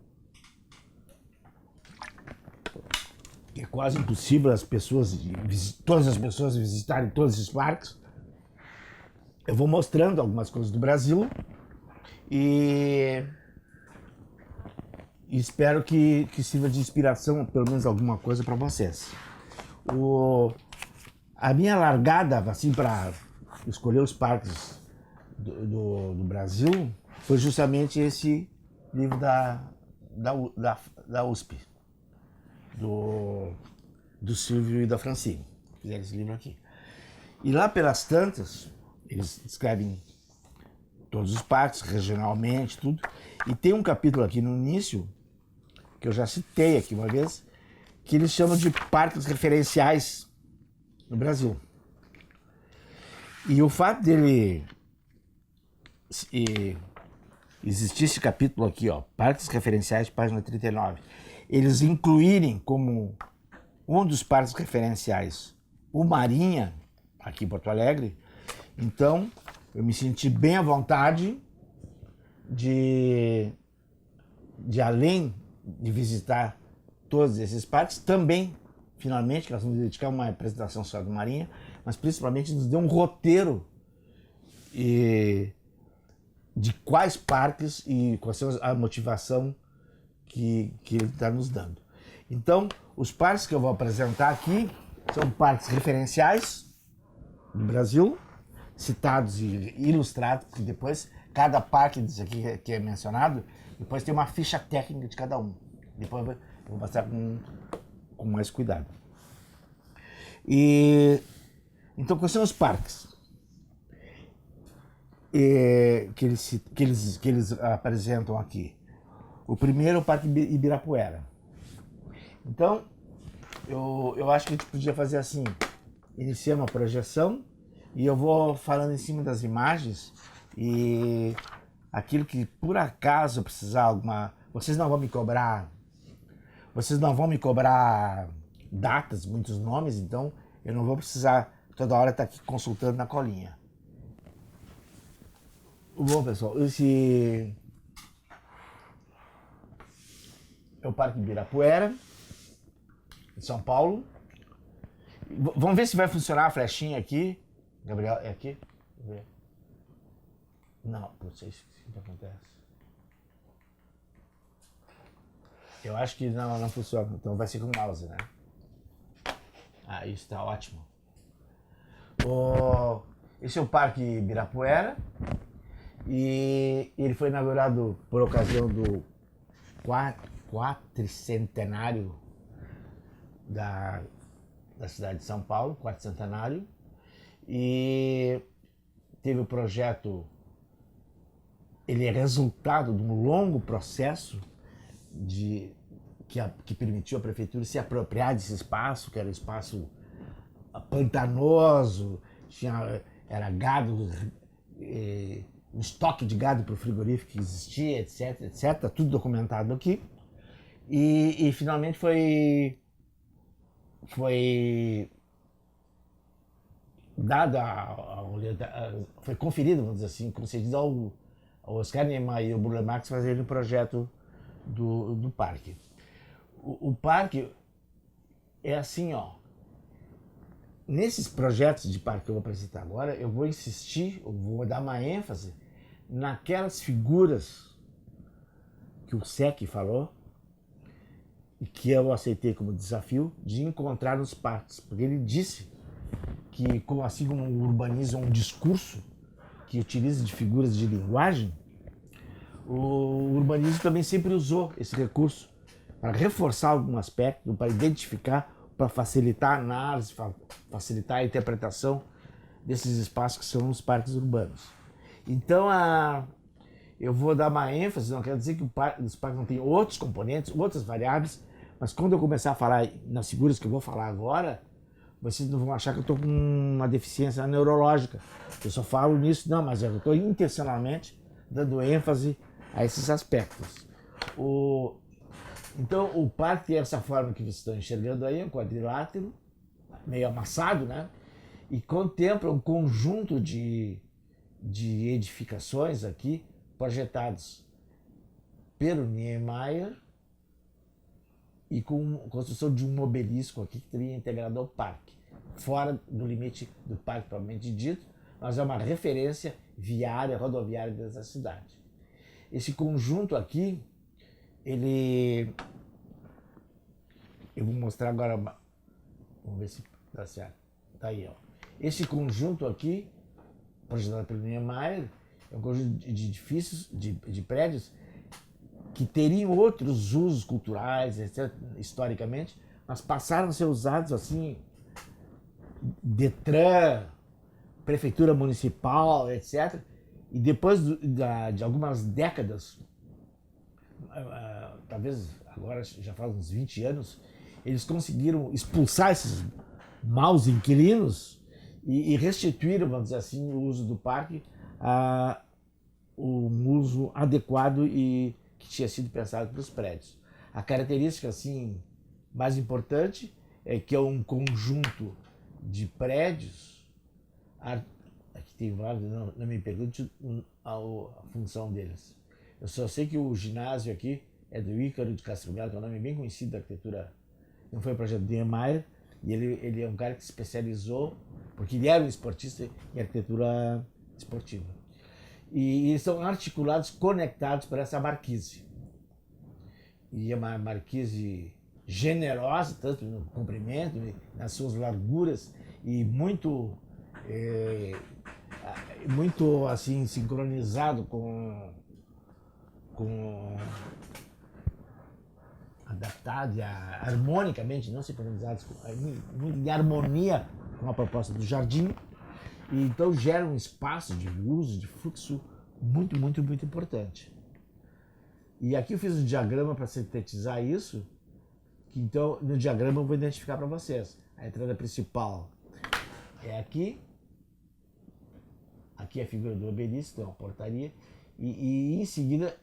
É quase impossível todas as pessoas visitarem todos esses parques. Eu vou mostrando algumas coisas do Brasil e espero que sirva de inspiração, pelo menos alguma coisa para vocês. A minha largada, assim, para escolher os parques do Brasil, foi justamente esse livro da USP, do Silvio e da Francine. Fizeram esse livro aqui. E lá pelas tantas, eles descrevem todos os parques, regionalmente, tudo. E tem um capítulo aqui no início, que eu já citei aqui uma vez, que eles chamam de parques referenciais no Brasil. E o fato dele existir esse capítulo aqui, ó, Parques Referenciais, página 39, eles incluírem como um dos parques referenciais o Marinha, aqui em Porto Alegre, então eu me senti bem à vontade de além de visitar todos esses parques, também, finalmente, que nós vamos dedicar uma apresentação só do Marinha, mas principalmente nos deu um roteiro de quais parques e qual é a motivação que ele está nos dando. Então, os parques que eu vou apresentar aqui são parques referenciais do Brasil, citados e ilustrados, porque depois, cada parque disso aqui que é mencionado, depois tem uma ficha técnica de cada um. Depois eu vou mostrar com mais cuidado. Então, quais são os parques que eles apresentam aqui? O primeiro é o Parque Ibirapuera. Então, eu acho que a gente podia fazer assim, iniciar uma projeção e eu vou falando em cima das imagens e aquilo que por acaso eu precisar alguma... Vocês não vão me cobrar datas, muitos nomes, então eu não vou precisar toda hora estar aqui consultando na colinha. Bom, pessoal, esse é o Parque Ibirapuera, em São Paulo. Vamos ver se vai funcionar a flechinha aqui. Gabriel, é aqui? Vamos ver. Não, não sei se isso acontece. Eu acho que não funciona, então vai ser com mouse, né? Ah, isso tá ótimo. Esse é o Parque Ibirapuera e ele foi inaugurado por ocasião do quatricentenário da cidade de São Paulo, quatricentenário, e teve o projeto, ele é resultado de um longo processo que permitiu a prefeitura se apropriar desse espaço, que era um espaço pantanoso, era gado, um estoque de gado para o frigorífico que existia, etc, etc, tudo documentado aqui. E finalmente foi dado foi conferido, vamos dizer assim, concedido ao Oscar Niemeyer e ao Burle Marx fazerem o projeto do parque. O parque é assim, ó. Nesses projetos de parque que eu vou apresentar agora, eu vou insistir, eu vou dar uma ênfase naquelas figuras que o SEC falou e que eu aceitei como desafio de encontrar nos parques, porque ele disse que, assim como o urbanismo é um discurso que utiliza de figuras de linguagem, o urbanismo também sempre usou esse recurso para reforçar algum aspecto, para identificar, para facilitar a análise, facilitar a interpretação desses espaços que são os parques urbanos. Então, eu vou dar uma ênfase, não quer dizer que os parques não têm outros componentes, outras variáveis, mas quando eu começar a falar nas figuras que eu vou falar agora, vocês não vão achar que eu estou com uma deficiência neurológica. Eu só falo nisso, não, mas eu estou intencionalmente dando ênfase a esses aspectos. Então, o parque tem essa forma que vocês estão enxergando aí, um quadrilátero, meio amassado, né? E contempla um conjunto de edificações aqui, projetados pelo Niemeyer e com a construção de um obelisco aqui que teria integrado ao parque, fora do limite do parque propriamente dito, mas é uma referência viária, rodoviária dessa cidade. Esse conjunto aqui, eu vou mostrar agora, vamos ver se dá certo. Tá aí, ó. Esse conjunto aqui, projetado pelo Niemeyer, é um conjunto de edifícios, de prédios, que teriam outros usos culturais, etc., historicamente, mas passaram a ser usados assim, Detran, prefeitura municipal, etc. E depois de algumas décadas, talvez agora já faz uns 20 anos, eles conseguiram expulsar esses maus inquilinos e restituíram, vamos dizer assim, o uso do parque a um uso adequado e que tinha sido pensado para os prédios. A característica assim mais importante é que é um conjunto de prédios, aqui tem vários, não me pergunte a função deles. Eu só sei que o ginásio aqui é do Ícaro de Castro Melo, que é um nome bem conhecido da arquitetura. Não foi um projeto de Niemeyer, e ele é um cara que se especializou, porque ele era um esportista em arquitetura esportiva. E eles são articulados, conectados por essa marquise. E é uma marquise generosa, tanto no comprimento, nas suas larguras, e muito assim sincronizado com adaptado harmonicamente, não sincronizados, muito em harmonia com a proposta do jardim. E então gera um espaço de uso, de fluxo muito, muito, muito importante. E aqui eu fiz um diagrama para sintetizar isso, que então no diagrama eu vou identificar para vocês. A entrada principal é aqui é a figura do obelisco, tem uma portaria, e em seguida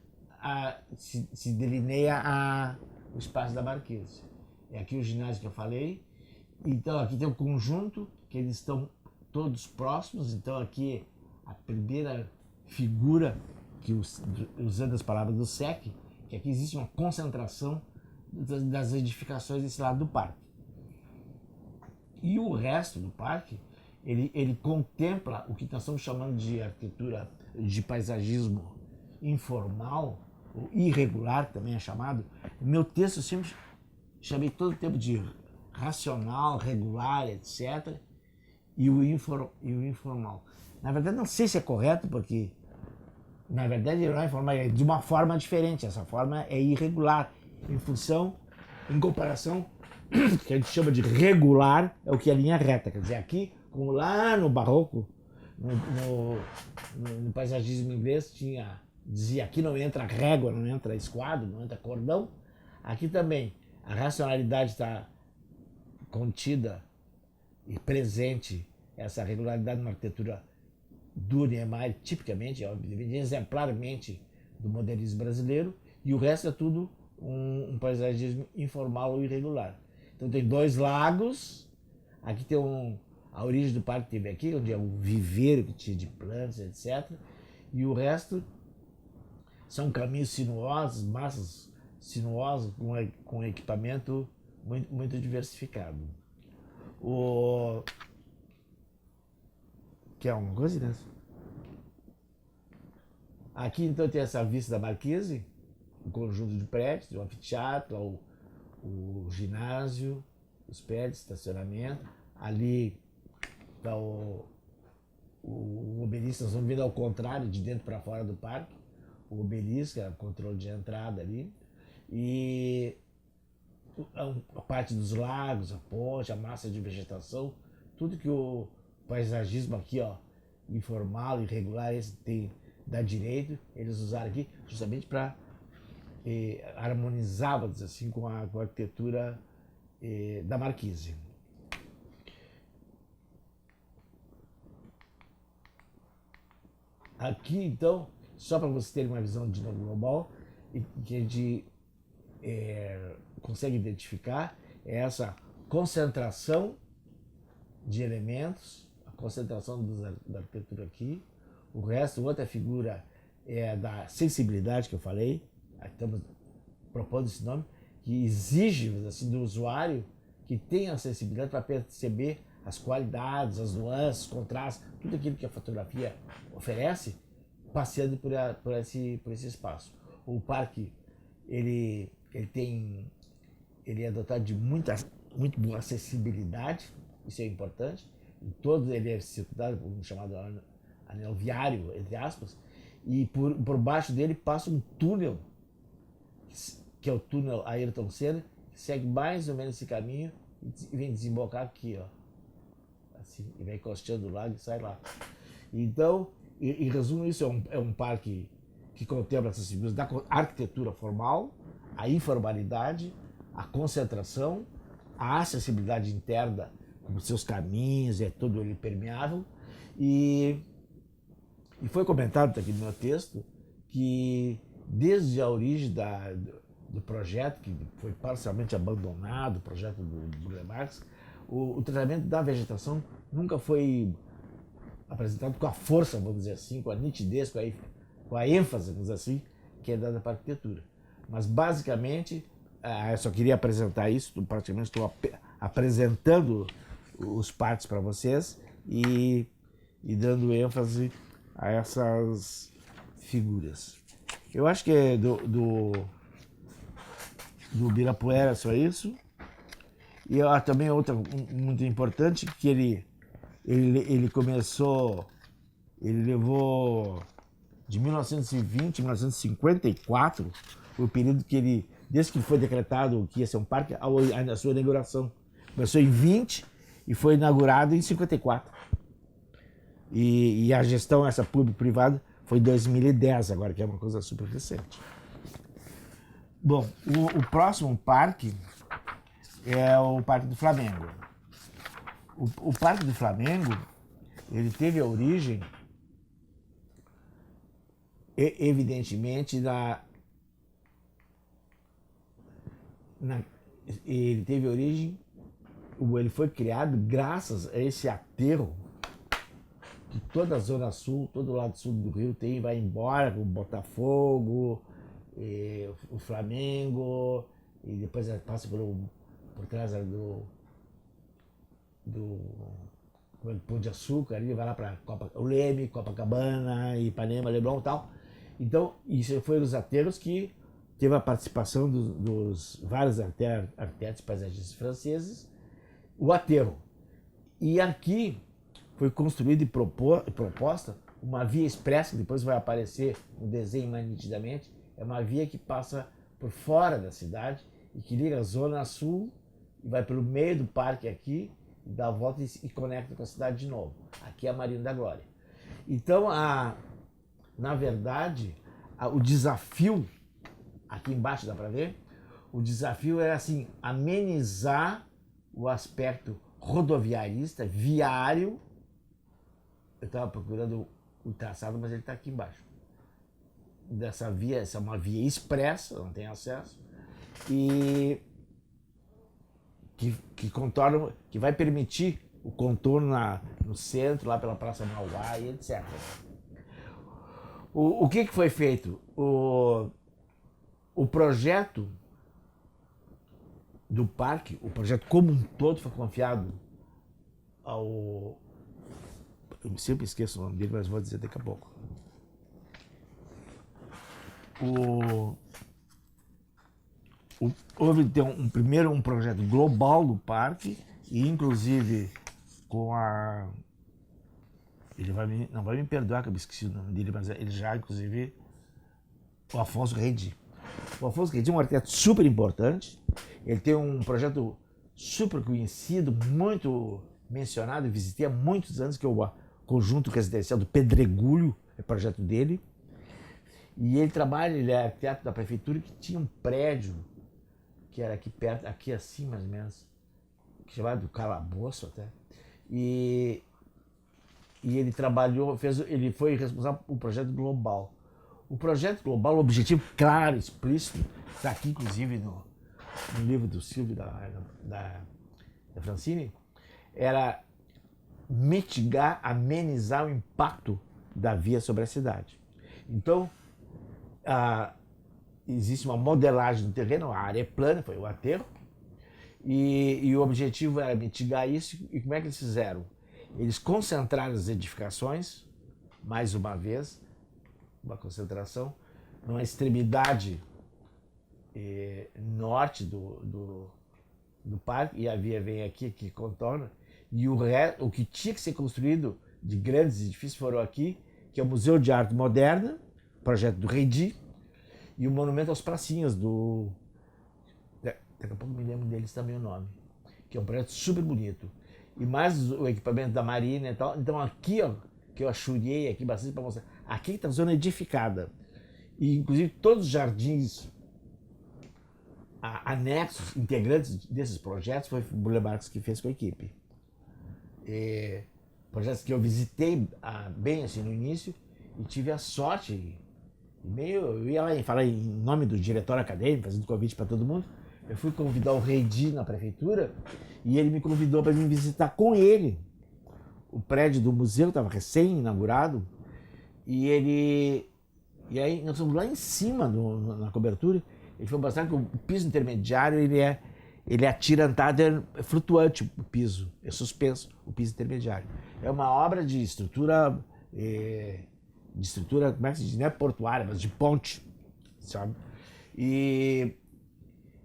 se delineia o espaço da marquise. É aqui o ginásio que eu falei, então aqui tem um conjunto que eles estão todos próximos, então aqui a primeira figura, que usando as palavras do SEC, que aqui existe uma concentração das edificações desse lado do parque. E o resto do parque, ele contempla o que nós estamos chamando de arquitetura, de paisagismo informal, ou irregular também é chamado. No meu texto eu sempre chamei todo o tempo de racional, regular, etc., e o informal. Na verdade, não sei se é correto, porque, na verdade, não é informal, é de uma forma diferente. Essa forma é irregular, em comparação, que a gente chama de regular, é o que é a linha reta. Quer dizer, aqui, como lá no barroco, no paisagismo inglês, dizia aqui não entra régua, não entra esquadro, não entra cordão. Aqui também, a racionalidade está contida e presente, essa regularidade numa arquitetura do Niemeyer, tipicamente, exemplarmente do modernismo brasileiro, e o resto é tudo um paisagismo informal ou irregular. Então tem dois lagos, aqui tem a origem do parque teve aqui, onde é o viveiro que tinha de plantas, etc. E o resto são caminhos sinuosos, massas sinuosas, com equipamento muito, muito diversificado. Quer alguma coisa, né? Aqui então tem essa vista da marquise, um conjunto de prédios, o anfiteatro, o ginásio, os prédios, estacionamento. Ali está o obelisco, nós vamos ver ao contrário, de dentro para fora do parque. O obelisco, é o controle de entrada ali. E a parte dos lagos, a ponte, a massa de vegetação, tudo que o paisagismo aqui, ó, informal, irregular, esse dá direito, eles usaram aqui justamente para harmonizar, vamos dizer assim, com a arquitetura da marquise. Aqui, então, só para vocês terem uma visão de novo global, que a gente consegue identificar, é essa concentração de elementos, a concentração da arquitetura aqui. O resto, outra figura é da sensibilidade que eu falei, estamos propondo esse nome, que exige assim, do usuário que tenha acessibilidade para perceber as qualidades, as nuances, os contrastes, tudo aquilo que a fotografia oferece, passeando por esse espaço. O parque ele é dotado de muito boa acessibilidade, isso é importante. Em todo ele é circundado por um chamado anel viário, entre aspas, e por baixo dele passa um túnel, que é o túnel Ayrton Senna, que segue mais ou menos esse caminho e vem desembocar aqui, ó. Assim, e vem costeando o lago e sai lá. Então, em resumo, isso é um parque que contempla essas figuras da arquitetura formal, a informalidade, a concentração, a acessibilidade interna, com seus caminhos, é todo ele permeável. E foi comentado aqui no meu texto que desde a origem do projeto, que foi parcialmente abandonado, o projeto do Glenn Marx, o tratamento da vegetação nunca foi apresentado com a força, vamos dizer assim, com a nitidez, com a ênfase, vamos dizer assim, que é dada para a arquitetura. Mas basicamente, eu só queria apresentar isso, praticamente estou apresentando os partes para vocês e dando ênfase a essas figuras. Eu acho que do Ibirapuera só isso. E também outra muito importante, que ele começou, ele levou de 1920 a 1954, foi o período que ele, desde que foi decretado que ia ser um parque, a sua inauguração. Começou em 20 e foi inaugurado em 54. E a gestão, essa público-privada, foi em 2010, agora, que é uma coisa super recente. Bom, o próximo parque é o Parque do Flamengo. O Parque do Flamengo, ele teve a origem, evidentemente, ele foi criado graças a esse aterro que toda a zona sul, todo o lado sul do Rio tem, vai embora, o Botafogo, o Flamengo, e depois passa por trás do Pão de Açúcar, ali vai lá para o Leme, Copacabana, Ipanema, Leblon e tal. Então, isso foi os aterros que teve a participação dos vários arquitetos paisagistas franceses, o aterro. E aqui foi construída e proposta uma via expressa, que depois vai aparecer no desenho mais nitidamente, é uma via que passa por fora da cidade e que liga a zona sul e vai pelo meio do parque aqui, dá a volta e conecta com a cidade de novo. Aqui é a Marina da Glória. Então, na verdade, o desafio, aqui embaixo dá para ver, o desafio era assim, amenizar o aspecto rodoviarista, viário. Eu estava procurando o traçado, mas ele está aqui embaixo. Dessa via, essa é uma via expressa, não tem acesso, e que contorna, que vai permitir o contorno no centro, lá pela Praça Mauá e etc. O que foi feito? O projeto do parque, o projeto como um todo, foi confiado ao... Eu sempre esqueço o nome dele, mas vou dizer daqui a pouco. Houve primeiro um projeto global do parque, e inclusive com ele não vai me perdoar que eu esqueci o nome dele, mas ele já, inclusive, o Afonso Redi. O Afonso Redi é um arquiteto super importante, ele tem um projeto super conhecido, muito mencionado, eu visitei há muitos anos, que é o conjunto residencial do Pedregulho, é o projeto dele. E ele é arquiteto da prefeitura, que tinha um prédio, que era aqui perto, aqui assim mais ou menos, chamado Calabouço até. E ele trabalhou, ele foi responsável por um projeto global. O projeto global, o objetivo claro, explícito, está aqui inclusive no livro do Silvio da Francine, era mitigar, amenizar o impacto da via sobre a cidade. Então, existe uma modelagem do terreno, a área é plana, foi o aterro, e o objetivo era mitigar isso. E como é que eles fizeram? Eles concentraram as edificações, mais uma vez, uma concentração, numa extremidade norte do parque, e a via vem aqui, que contorna, e o que tinha que ser construído de grandes edifícios foram aqui, que é o Museu de Arte Moderna, projeto do Reidi, e o Monumento aos Pracinhas, daqui a pouco me lembro deles também o nome, que é um projeto super bonito. E mais o equipamento da Marina e tal. Então aqui, ó, que eu achurei aqui bastante para mostrar, aqui está a zona edificada. E inclusive todos os jardins anexos, integrantes desses projetos, foi o Burle Marx que fez com a equipe. Projetos que eu visitei bem assim no início e tive a sorte, eu ia lá e falar em nome do diretor acadêmico, fazendo convite para todo mundo. Eu fui convidar o Reidi na prefeitura e ele me convidou para vir visitar com ele o prédio do museu, estava recém-inaugurado, e aí nós estamos lá em cima na cobertura. Ele foi mostrar que o piso intermediário ele é atirantado, é flutuante o piso, é suspenso o piso intermediário. É uma obra de estrutura, como é que se diz? Não é portuária, mas de ponte, sabe? E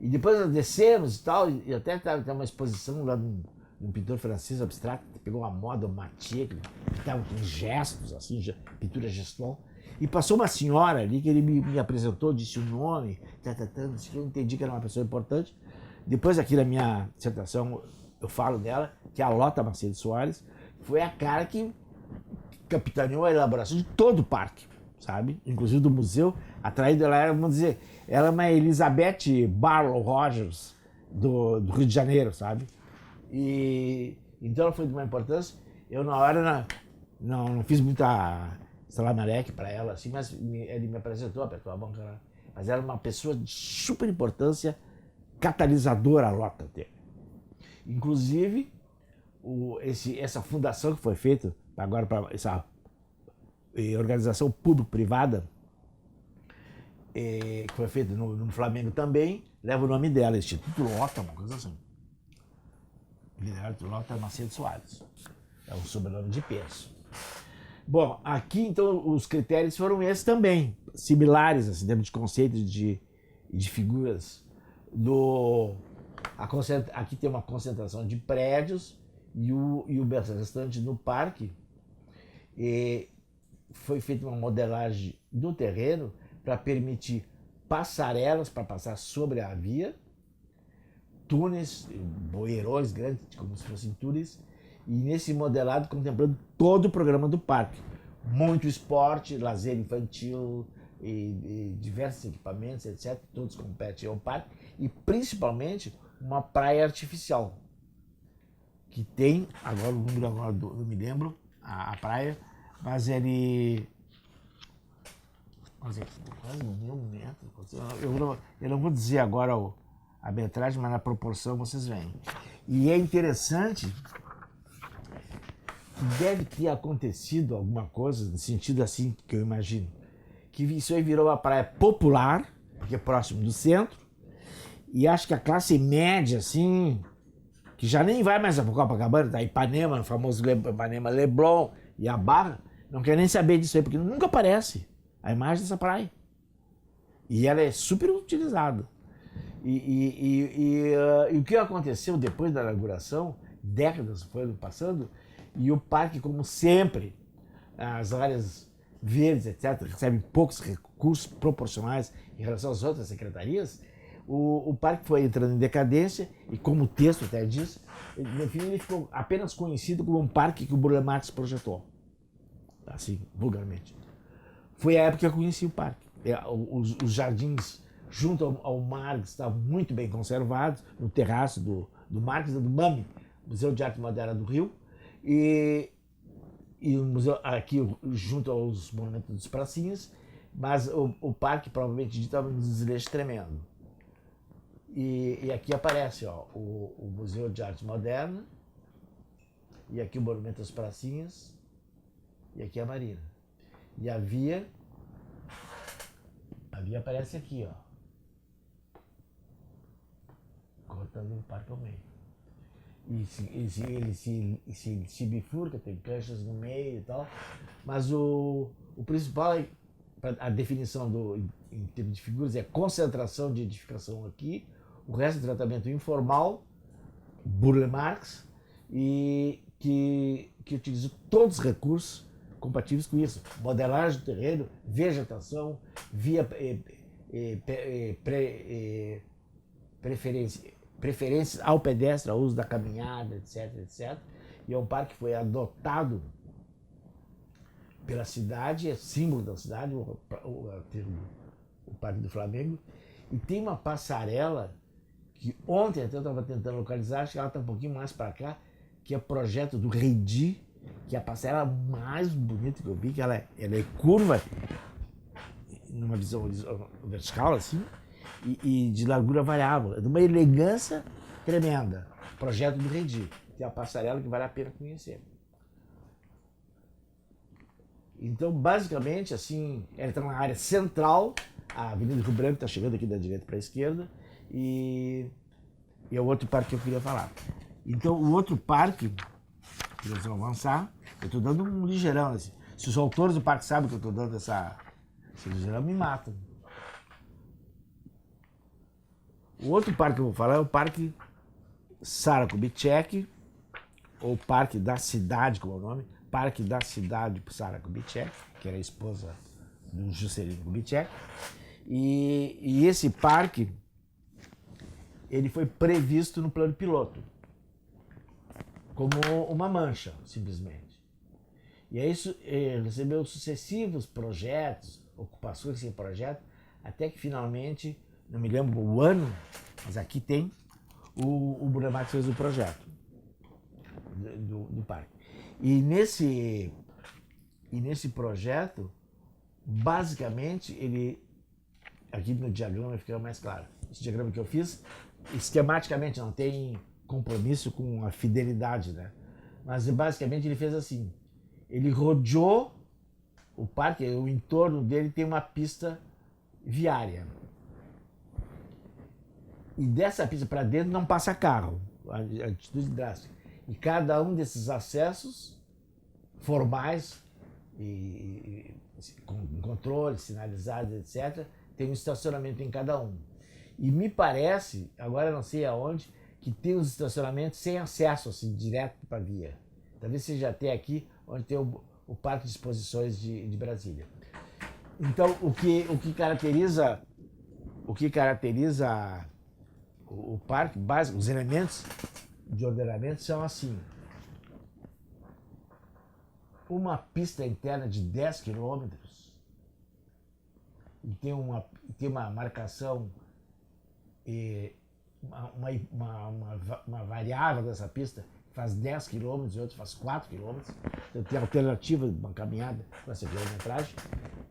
depois nós descemos e tal, e até tem uma exposição lá de um pintor francês abstrato, que pegou uma moda, um Mathieu, que estava com gestos, assim, pintura gestual. E passou uma senhora ali que ele me apresentou, disse o nome, eu entendi que era uma pessoa importante. Depois aqui na minha dissertação eu falo dela, que é a Lota Macedo Soares, foi a cara que capitaneou a elaboração de todo o parque, sabe? Inclusive do museu, atraído, ela era, vamos dizer, ela é uma Elizabeth Barlow Rogers do Rio de Janeiro, sabe? E então ela foi de uma importância. Eu na hora não fiz muita salamaleque para ela, assim, mas ele me apresentou, apertou a mão, mas era uma pessoa de super importância, catalisadora a Lota dele. Inclusive, essa fundação que foi feita agora para essa organização público-privada, que foi feita no Flamengo também, leva o nome dela, Instituto Lota, uma coisa assim. Guilherme Lota Macedo Soares. É um sobrenome de peso. Bom, aqui então os critérios foram esses também, similares, assim, em termos de conceitos de figuras. Aqui tem uma concentração de prédios e o restante no parque. Foi feita uma modelagem do terreno para permitir passarelas para passar sobre a via, túneis, boeirões grandes, como se fossem túneis, e nesse modelado contemplando todo o programa do parque. Muito esporte, lazer infantil, e diversos equipamentos, etc. Todos competem ao parque, e principalmente uma praia artificial, que tem, agora o número agora não me lembro, a praia, mas ele... Quase 1.000 metros. Eu não vou dizer agora a metragem, mas na proporção vocês veem. E é interessante que deve ter acontecido alguma coisa, no sentido assim que eu imagino, que isso aí virou uma praia popular, porque é próximo do centro, e acho que a classe média, assim, que já nem vai mais a Copacabana, tá? Ipanema, o famoso Ipanema Leblon e a Barra, não quer nem saber disso aí, porque nunca aparece a imagem dessa praia. E ela é super utilizada. E o que aconteceu depois da inauguração, décadas foram passando, e o parque, como sempre, as áreas verdes, etc., recebem poucos recursos proporcionais em relação às outras secretarias, o parque foi entrando em decadência, e como o texto até diz, no fim ele ficou apenas conhecido como um parque que o Burle Marx projetou, assim, vulgarmente. Foi a época que eu conheci o parque. Os jardins junto ao mar estavam muito bem conservados, no terraço do Marx, do MAMI, Museu de Arte Moderna do Rio, e o museu aqui junto aos monumentos dos pracinhas, mas o parque provavelmente estava num desleixo tremendo. E aqui aparece, ó, o Museu de Arte Moderna, e aqui o Monumento às Pracinhas, e aqui a Marina. E a via aparece aqui, ó. cortando o parque ao meio. Ele se bifurca, tem canchas no meio e tal, mas o principal é, a definição em termos de figuras, é concentração de edificação aqui, o resto é tratamento informal, Burle Marx, e que utiliza todos os recursos compatíveis com isso. Modelagem do terreno, vegetação, preferências ao pedestre, ao uso da caminhada, etc, etc. E é um parque que foi adotado pela cidade, é símbolo da cidade, o Parque do Flamengo. E tem uma passarela que ontem até eu estava tentando localizar, acho que ela está um pouquinho mais para cá, que é o projeto do Reidi, que é a passarela mais bonita que eu vi, que ela é curva, numa visão vertical assim, e de largura variável, é de uma elegância tremenda. Projeto do Reidi, que é a passarela que vale a pena conhecer. Então, basicamente, assim, ela está na área central, a Avenida Rio Branco está chegando aqui da direita para a esquerda, e é o outro parque que eu queria falar. Então, o outro parque, que nós vamos avançar, eu estou dando um ligeirão. Assim. Se os autores do parque sabem que eu estou dando esse ligeirão, me matam. O outro parque que eu vou falar é o Parque Sara Kubitschek, ou Parque da Cidade, como é o nome, Parque da Cidade Sara Kubitschek, que era a esposa do Juscelino Kubitschek. E esse parque, ele foi previsto no plano piloto, como uma mancha, simplesmente. E aí recebeu sucessivos projetos, ocupações sem projeto, até que finalmente, não me lembro o ano, mas aqui tem, o Burle Marx fez o projeto do parque. E nesse projeto, basicamente, ele, aqui no diagrama fica mais claro. Esse diagrama que eu fiz, esquematicamente não tem compromisso com a fidelidade, né? Mas basicamente ele fez assim, ele rodeou o parque, o entorno dele tem uma pista viária. E dessa pista para dentro não passa carro, a atitude drástica. E cada um desses acessos formais, com controles, sinalizados, etc., tem um estacionamento em cada um. E me parece, agora não sei aonde, que tem os estacionamentos sem acesso, assim, direto para a via. Talvez seja até aqui, onde tem o Parque de Exposições de Brasília. Então, o que caracteriza o parque básico, os elementos de ordenamento são assim: uma pista interna de 10 quilômetros e tem uma marcação, uma variável dessa pista faz 10 quilômetros e outra faz 4 quilômetros. Então tem alternativa de uma caminhada com essa quilometragem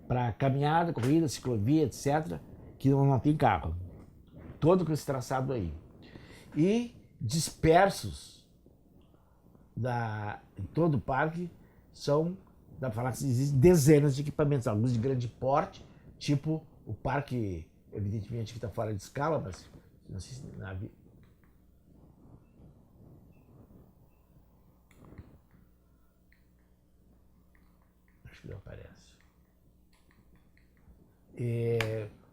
para caminhada, corrida, ciclovia, etc., que não tem carro. Todo com esse traçado aí. E dispersos em todo o parque dá para falar que existem dezenas de equipamentos, alguns de grande porte, tipo o parque, evidentemente que está fora de escala, mas não sei se acho que não aparece.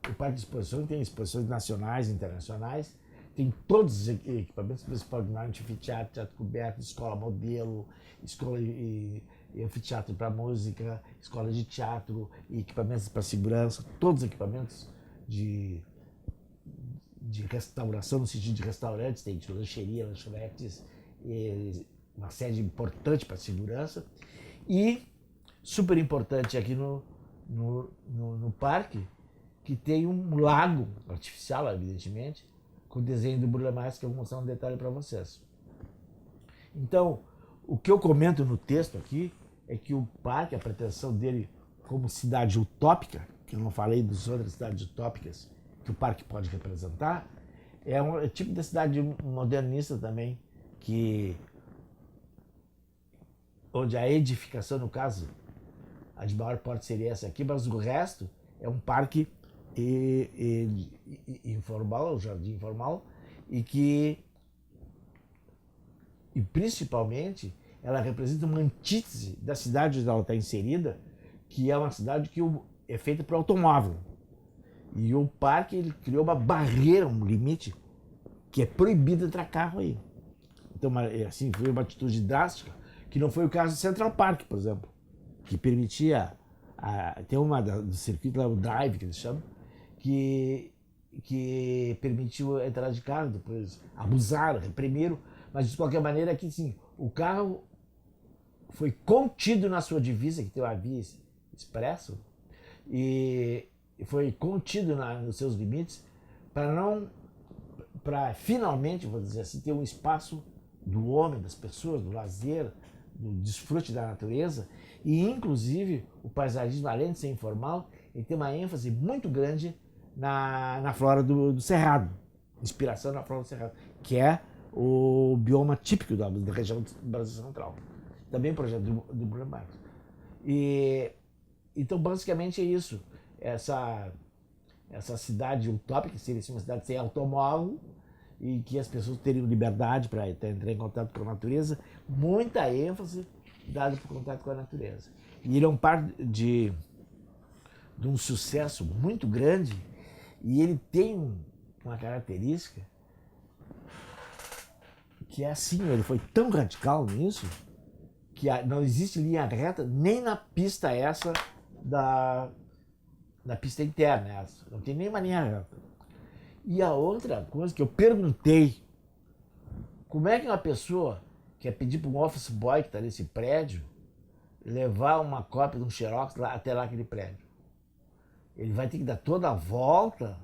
O parque de exposições tem exposições nacionais e internacionais, tem todos os equipamentos, extraordinário, anfiteatro, teatro coberto, escola modelo, escola e anfiteatro para música, escola de teatro, equipamentos para segurança, todos os equipamentos de restauração, no sentido de restaurantes, tem de lancheria, lanchonetes, uma sede importante para segurança. E super importante aqui no parque, que tem um lago artificial, evidentemente, com o desenho do Burle Marx, que eu vou mostrar um detalhe para vocês. Então, o que eu comento no texto aqui é que o parque, a pretensão dele como cidade utópica, que eu não falei das outras cidades utópicas que o parque pode representar, é um tipo de cidade modernista também, onde a edificação, no caso, a de maior porte seria essa aqui, mas o resto é um parque informal, um jardim informal, e principalmente ela representa uma antítese da cidade onde ela está inserida, que é uma cidade que é feita para automóvel. E o parque ele criou uma barreira, um limite, que é proibido entrar carro aí. Então, assim, foi uma atitude drástica, que não foi o caso de Central Park, por exemplo, que permitia, tem uma do circuito lá, o Drive, que eles chamam, que permitiu a entrada de carro, depois abusaram, reprimiram, mas de qualquer maneira aqui sim, o carro foi contido na sua divisa, que tem uma via expresso, e foi contido nos seus limites para finalmente, vou dizer assim, ter um espaço do homem, das pessoas, do lazer, do desfrute da natureza, e inclusive o paisagismo, além de ser informal, ele tem uma ênfase muito grande na flora do Cerrado, inspiração na flora do Cerrado, que é o bioma típico da região do Brasil Central. Também projeto do Bruno Marcos. Então, basicamente é isso. Essa cidade utópica, que seria uma cidade sem automóvel, e que as pessoas teriam liberdade para entrar em contato com a natureza, muita ênfase dada para o contato com a natureza. E ele é um parque de um sucesso muito grande, e ele tem uma característica que é assim, ele foi tão radical nisso, que não existe linha reta nem na pista essa da pista interna, essa. Não tem nem uma linha reta. E a outra coisa que eu perguntei, como é que uma pessoa quer pedir para um office boy que está nesse prédio levar uma cópia de um xerox até lá aquele prédio? Ele vai ter que dar toda a volta,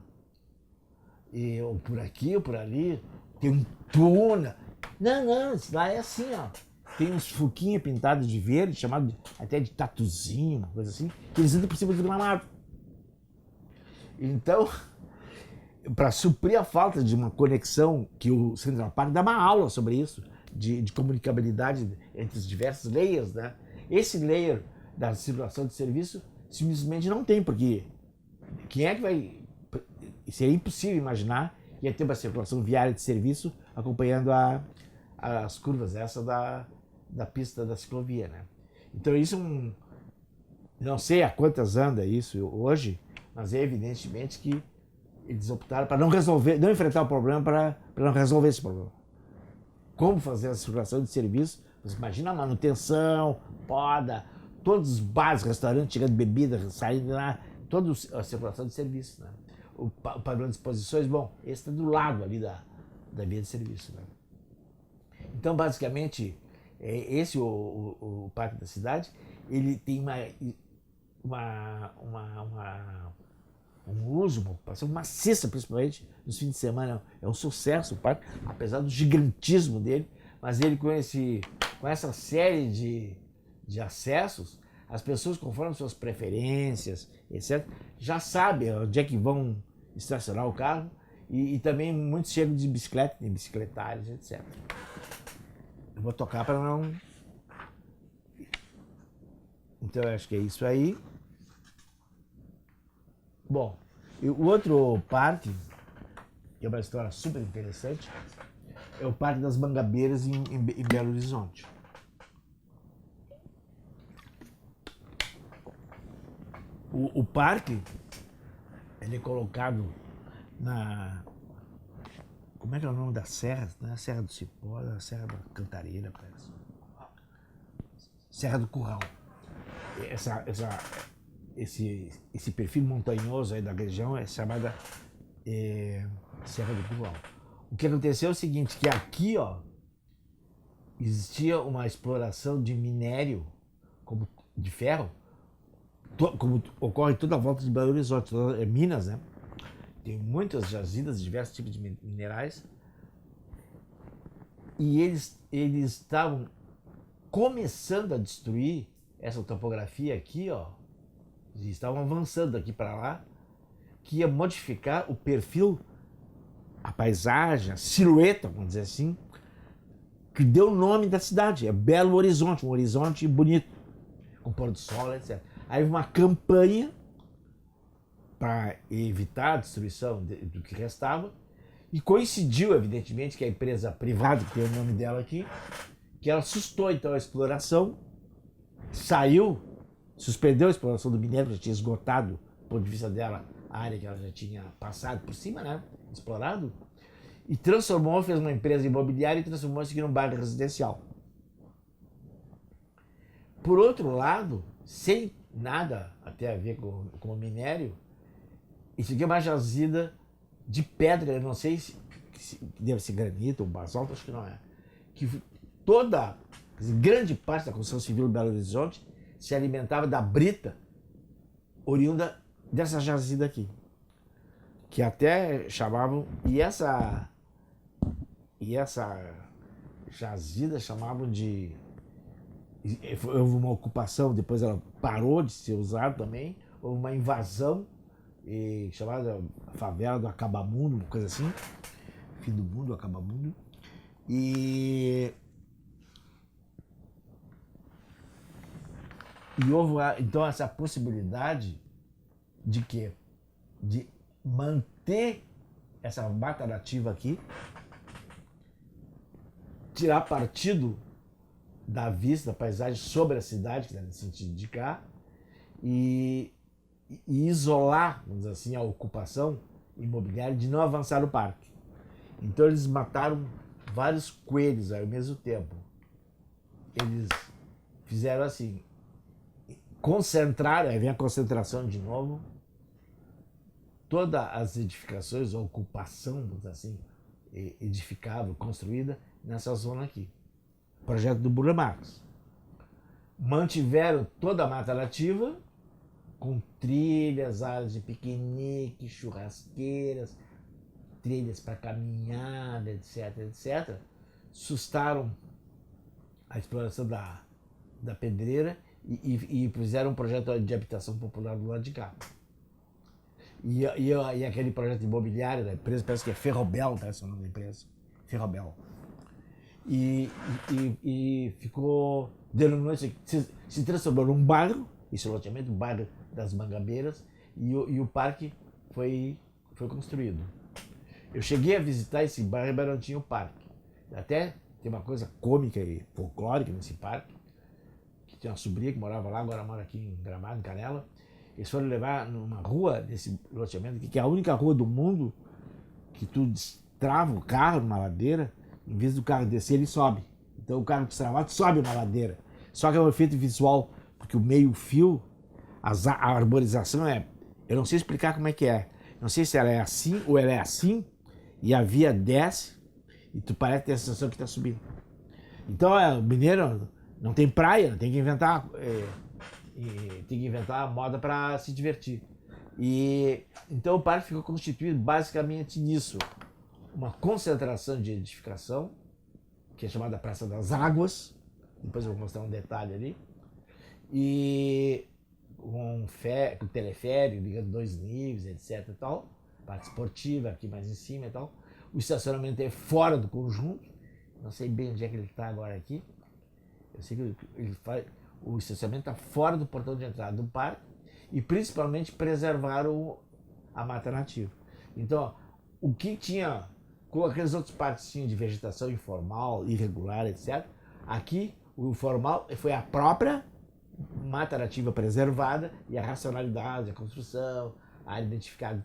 ou por aqui, ou por ali, tem um túnel. Não, isso lá é assim, ó. Tem uns fuquinhos pintados de verde, chamado até de tatuzinho, uma coisa assim, que eles entram por cima do gramado. Então, para suprir a falta de uma conexão, que o Central Park dá uma aula sobre isso, de comunicabilidade entre os diversos layers, né? Esse layer da circulação de serviço simplesmente não tem, porque quem é que vai... Seria impossível imaginar que ia ter uma circulação viária de serviço acompanhando as curvas essa da pista da ciclovia, né? Então isso não sei a quantas anda isso hoje, mas é evidentemente que eles optaram para não enfrentar o problema, para não resolver esse problema. Como fazer a circulação de serviço? Você imagina a manutenção, poda, todos os bares, restaurantes chegando bebida, saindo lá, toda a circulação de serviço, né? O padrão de exposições, bom, esse está do lado ali da via de serviço, né? Então, basicamente, esse o Parque da Cidade, ele tem um uso, uma ocupação maciça, principalmente nos fins de semana. É um sucesso o parque, apesar do gigantismo dele, mas ele com essa série de acessos, as pessoas, conforme suas preferências, etc., já sabem onde é que vão estacionar o carro, e também muitos chegam de bicicleta, de bicicletários, etc. Eu vou tocar para não... Então eu acho que é isso aí. Bom, o outro parque, que é uma história super interessante, é o Parque das Mangabeiras em Belo Horizonte. O parque, ele é colocado como é que é o nome da serra? Não é a Serra do Cipó, é a Serra da Cantareira, parece. Serra do Curral. Esse perfil montanhoso aí da região é chamada Serra do Curral. O que aconteceu é o seguinte, que aqui, ó, existia uma exploração de minério, de ferro, como ocorre toda a volta de Belo Horizonte, Minas, né? Tem muitas jazidas de diversos tipos de minerais, e eles estavam começando a destruir essa topografia aqui, ó, e estavam avançando aqui para lá, que ia modificar o perfil, a paisagem, a silhueta, vamos dizer assim, que deu o nome da cidade, é Belo Horizonte, um horizonte bonito, com pôr do sol, etc. Aí uma campanha para evitar a destruição do que restava, E coincidiu, evidentemente, que a empresa privada, que tem o nome dela aqui, que ela sustou então a exploração, saiu, suspendeu a exploração do minério, já tinha esgotado, do ponto de vista dela, a área que ela já tinha passado por cima, né? Explorado, e transformou, fez uma empresa imobiliária e transformou isso aqui num bairro residencial. Por outro lado, sem nada até a ver com o minério, isso aqui é uma jazida de pedra, eu não sei se deve ser granito ou basalto, acho que não é. Que toda, grande parte da construção civil do Belo Horizonte se alimentava da brita oriunda dessa jazida aqui. Que até chamavam, e essa jazida chamavam de... Houve uma ocupação, depois ela parou de ser usada também, houve uma invasão chamada favela do Acabamundo, uma coisa assim, fim do mundo, Acabamundo, e houve então essa possibilidade de quê? De manter essa mata nativa aqui, tirar partido da vista, da paisagem sobre a cidade, que está nesse sentido de cá, e isolar, vamos dizer assim, a ocupação imobiliária de não avançar o parque. Então eles mataram vários coelhos ao mesmo tempo. Eles fizeram assim, concentraram, aí vem a concentração de novo, todas as edificações, a ocupação, vamos dizer assim, edificável, construída nessa zona aqui. Projeto do Burle Marx. Mantiveram toda a mata nativa, com trilhas, áreas de piquenique, churrasqueiras, trilhas para caminhada, etc, etc. Sustaram a exploração da pedreira e fizeram um projeto de habitação popular do lado de cá. E aquele projeto imobiliário da empresa, parece que é Ferrobel, tá? Esse é o nome da empresa. Ferrobel. E ficou, se transformou num bairro, esse loteamento, o bairro das Mangabeiras, e o parque foi construído. Eu cheguei a visitar esse bairro, mas não tinha o parque. Até tem uma coisa cômica e folclórica nesse parque, que tinha uma sobrinha que morava lá, agora mora aqui em Gramado, em Canela. Eles foram levar numa rua desse loteamento, que é a única rua do mundo que tu destrava o carro numa ladeira, em vez do carro descer, ele sobe. Então o carro destravado sobe uma ladeira. Só que é um efeito visual, porque o meio-fio, a arborização eu não sei explicar como é que é. Não sei se ela é assim ou ela é assim, e a via desce, e tu parece ter a sensação que está subindo. Então o mineiro não tem praia, tem que inventar a moda para se divertir. Então o parque ficou constituído basicamente nisso. Uma concentração de edificação, que é chamada Praça das Águas, depois eu vou mostrar um detalhe ali, e com teleférico, ligando 2 níveis, etc e tal, parte esportiva aqui mais em cima e tal. O estacionamento é fora do conjunto, não sei bem onde é que ele está agora aqui, eu sei que o estacionamento está fora do portão de entrada do parque, e principalmente preservaram a mata nativa. Então, o que tinha, com aqueles outros parques tinham de vegetação informal, irregular, etc., aqui o informal foi a própria mata nativa preservada e a racionalidade, a construção, a área identificada,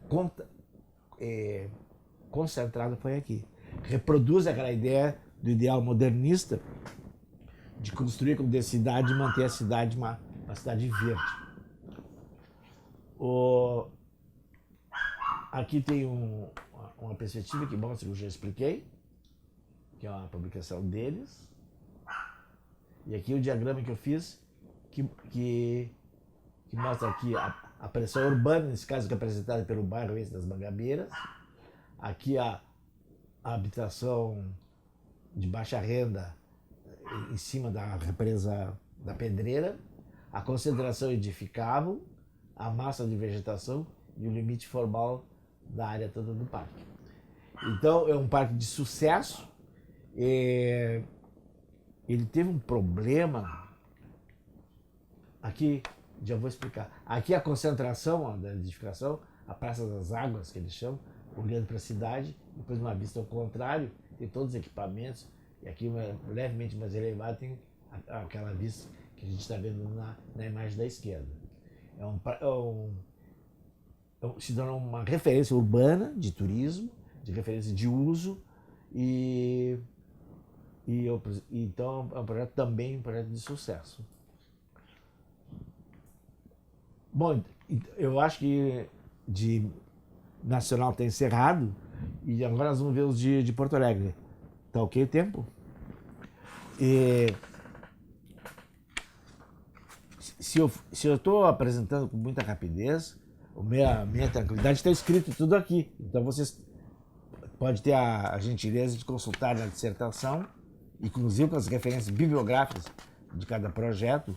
concentrada foi aqui. Reproduz aquela ideia do ideal modernista de construir com densidade e manter a cidade uma cidade verde. Aqui tem uma perspectiva que mostra, que eu já expliquei, que é uma publicação deles. E aqui o diagrama que eu fiz, que mostra aqui a pressão urbana, nesse caso que é apresentada pelo bairro esse das Mangabeiras. Aqui a habitação de baixa renda em cima da represa da Pedreira, a concentração edificável, a massa de vegetação e o limite formal da área toda do parque. Então é um parque de sucesso. Ele teve um problema aqui, já vou explicar. Aqui a concentração da edificação, a Praça das Águas que eles chamam, olhando para a cidade, depois uma vista ao contrário, tem todos os equipamentos, e aqui levemente mais elevado tem aquela vista que a gente está vendo na imagem da esquerda. Se torna uma referência urbana de turismo, de referência de uso, então é um projeto também um projeto de sucesso. Bom, eu acho que de nacional está encerrado e agora nós vamos ver os de Porto Alegre. Tá ok o tempo? Se eu estou apresentando com muita rapidez, minha tranquilidade está escrito tudo aqui. Então vocês podem ter a gentileza de consultar na dissertação, inclusive com as referências bibliográficas de cada projeto,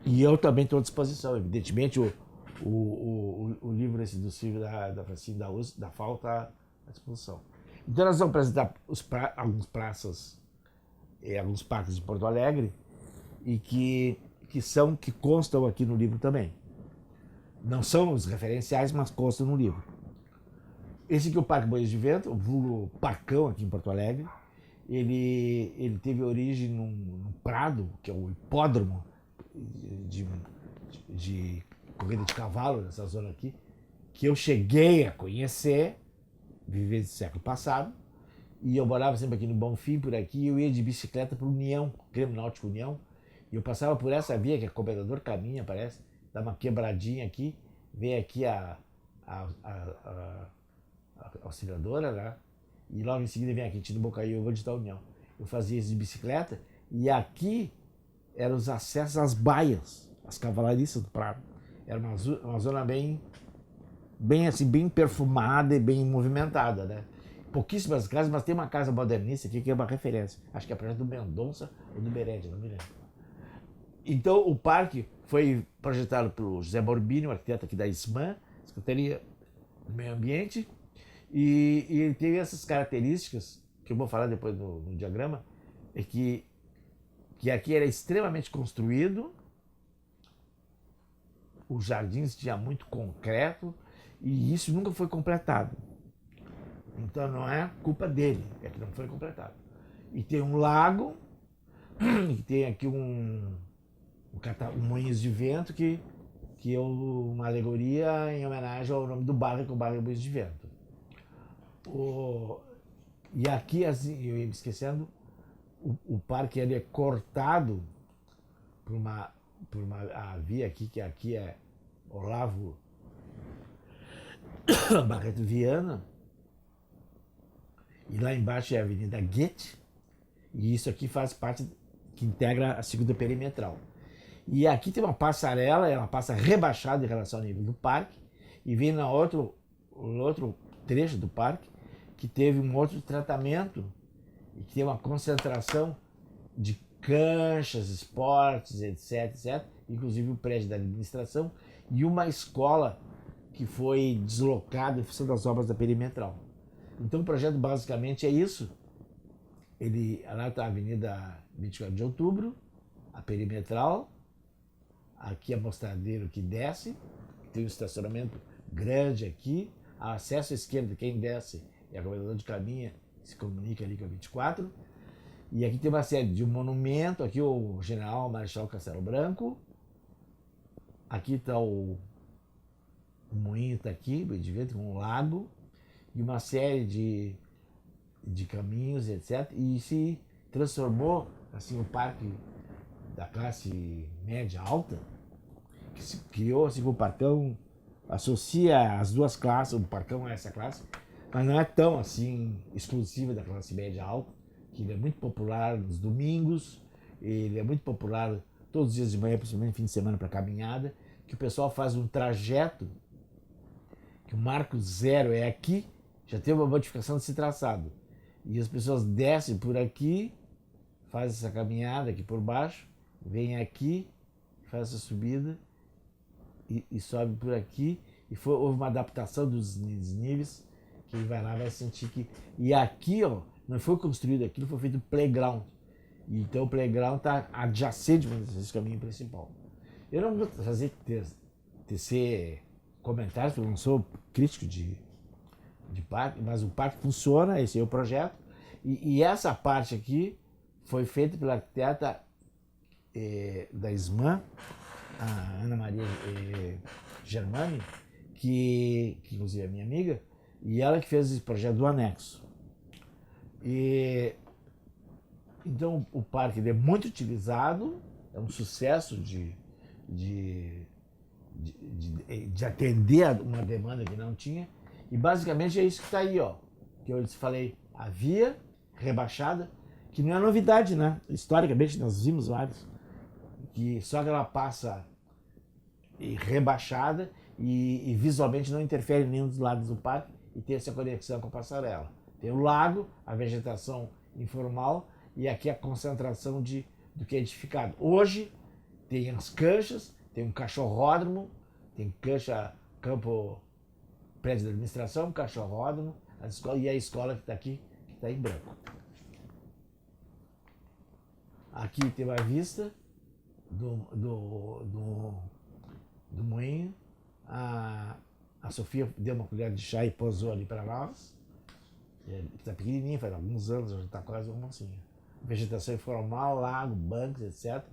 e eu também estou à disposição. Evidentemente, o livro esse do Silvio da Francine da FAO está à disposição. Então nós vamos apresentar alguns praças e alguns parques de Porto Alegre e que constam aqui no livro também. Não são os referenciais, mas constam no livro. Esse aqui é o Parque Moinhos de Vento, o vulgo Parcão aqui em Porto Alegre. Ele teve origem num prado, que é o hipódromo de corrida de cavalo nessa zona aqui, que eu cheguei a conhecer, viver do século passado, e eu morava sempre aqui no Bonfim, por aqui, e eu ia de bicicleta para o União, Grêmio Náutico União, e eu passava por essa via, que é Comendador caminha, parece, dá uma quebradinha aqui, vem aqui a auxiliadora, né? E logo em seguida vem aqui, Tino Bocaí, eu vou de tal União. Eu fazia isso de bicicleta, e aqui eram os acessos às baias, as cavalariças do Prado. Era uma zona bem assim, bem perfumada e bem movimentada, né? Pouquíssimas casas, mas tem uma casa modernista aqui que é uma referência. Acho que é a projeto do Mendonça ou do Beredi, não me lembro. Então o parque foi projetado pelo José Borbini, um arquiteto aqui da SMAN, Secretaria do Meio Ambiente, e ele teve essas características, que eu vou falar depois no diagrama, é que aqui era extremamente construído, os jardins tinham muito concreto, e isso nunca foi completado. Então não é culpa dele, é que não foi completado. E tem um lago, e tem aqui um Moinhos de Vento, que é uma alegoria em homenagem ao nome do bairro, que é o bairro Moinhos de Vento. E aqui, assim, eu ia me esquecendo, o parque ele é cortado por uma via aqui, que aqui é Olavo Barreto Viana, e lá embaixo é a Avenida Goethe, e isso aqui faz parte, que integra a segunda perimetral. E aqui tem uma passarela, ela passa rebaixada em relação ao nível do parque, e vem no outro trecho do parque, que teve um outro tratamento, e que tem uma concentração de canchas, esportes, etc. Inclusive o prédio da administração, e uma escola que foi deslocada em função das obras da perimetral. Então o projeto basicamente é isso. Lá está a Avenida 24 de Outubro, a perimetral, aqui a Mostradeiro que desce, tem um estacionamento grande aqui, acesso à esquerda, quem desce é a Comendador de Caminha, que se comunica ali com a 24, e aqui tem uma série de um monumento, aqui o General Marechal Castelo Branco, aqui está o moinho, está aqui, de vento, com um lago, e uma série de caminhos, etc. E se transformou, assim, o parque da classe média alta, que se criou, assim, o Parcão associa as duas classes, o Parcão a essa classe, mas não é tão, assim, exclusiva da classe média alta, que ele é muito popular nos domingos, ele é muito popular todos os dias de manhã, principalmente fim de semana para caminhada, que o pessoal faz um trajeto, que o marco zero é aqui, já tem uma modificação desse traçado. E as pessoas descem por aqui, fazem essa caminhada aqui por baixo, vem aqui, faz essa subida e sobe por aqui. E houve uma adaptação dos níveis, que ele vai lá vai sentir que... E aqui, ó, não foi construído aquilo, foi feito playground. Então o playground está adjacente a esse caminho principal. Eu não vou fazer tecer comentários, porque eu não sou crítico de parque, mas o parque funciona, esse é o projeto. E essa parte aqui foi feita pela arquiteta da SMAN, a Ana Maria Germani, que inclusive é minha amiga, e ela que fez esse projeto do anexo. Então o parque ele é muito utilizado, é um sucesso de atender uma demanda que não tinha, e basicamente é isso que está aí, ó, que eu te falei, a via rebaixada, que não é novidade, né? Historicamente nós vimos vários, que só que ela passa rebaixada e visualmente não interfere em nenhum dos lados do parque e tem essa conexão com a passarela. Tem o lago, a vegetação informal e aqui a concentração do que é edificado. Hoje tem as canchas, tem um cachorródromo, tem cancha, campo, prédio da administração, cachorródromo, a escola, e a escola que está aqui, que está em branco. Aqui tem uma vista do moinho. A Sofia deu uma colher de chá e posou ali para nós. Está pequenininha, faz alguns anos, já está quase uma mocinha. Vegetação informal, lago, bancos, etc.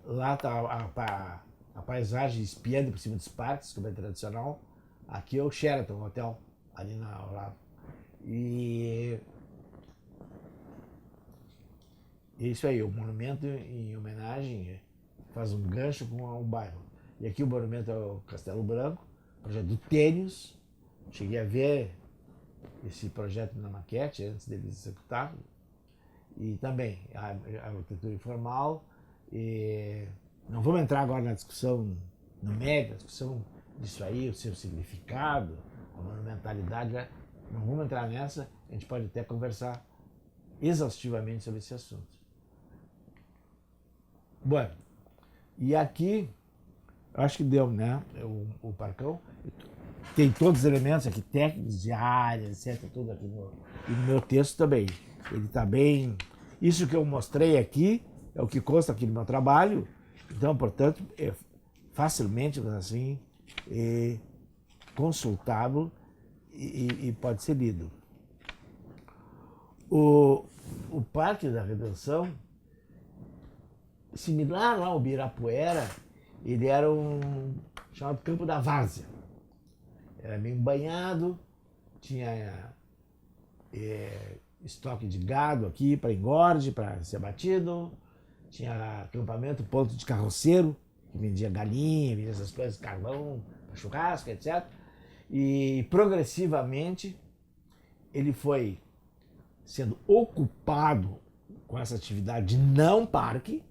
Lá está a paisagem espiando por cima dos parques, como é tradicional. Aqui é o Sheraton, o hotel, ali ao lado. E isso aí, o monumento em homenagem faz um gancho com um bairro. E aqui o monumento é o Castelo Branco, projeto do Tênis. Cheguei a ver esse projeto na maquete antes deles executarem. E também a arquitetura informal. E não vamos entrar agora na discussão numérica, a discussão disso aí, o seu significado, a monumentalidade. Não vamos entrar nessa, a gente pode até conversar exaustivamente sobre esse assunto. Bom, e aqui, eu acho que deu, né? O parcão tem todos os elementos aqui, técnicos de área, etc. Tudo aqui e no meu texto também. Ele está bem. Isso que eu mostrei aqui é o que consta aqui no meu trabalho. Então, portanto, é facilmente assim, consultável e pode ser lido. O Parque da Redenção, similar lá ao Ibirapuera, ele era chamado Campo da Várzea. Era meio banhado, tinha estoque de gado aqui para engorde, para ser abatido, tinha acampamento, ponto de carroceiro, que vendia galinha, vendia essas coisas, carvão, churrasco, etc. E progressivamente ele foi sendo ocupado com essa atividade de não parque.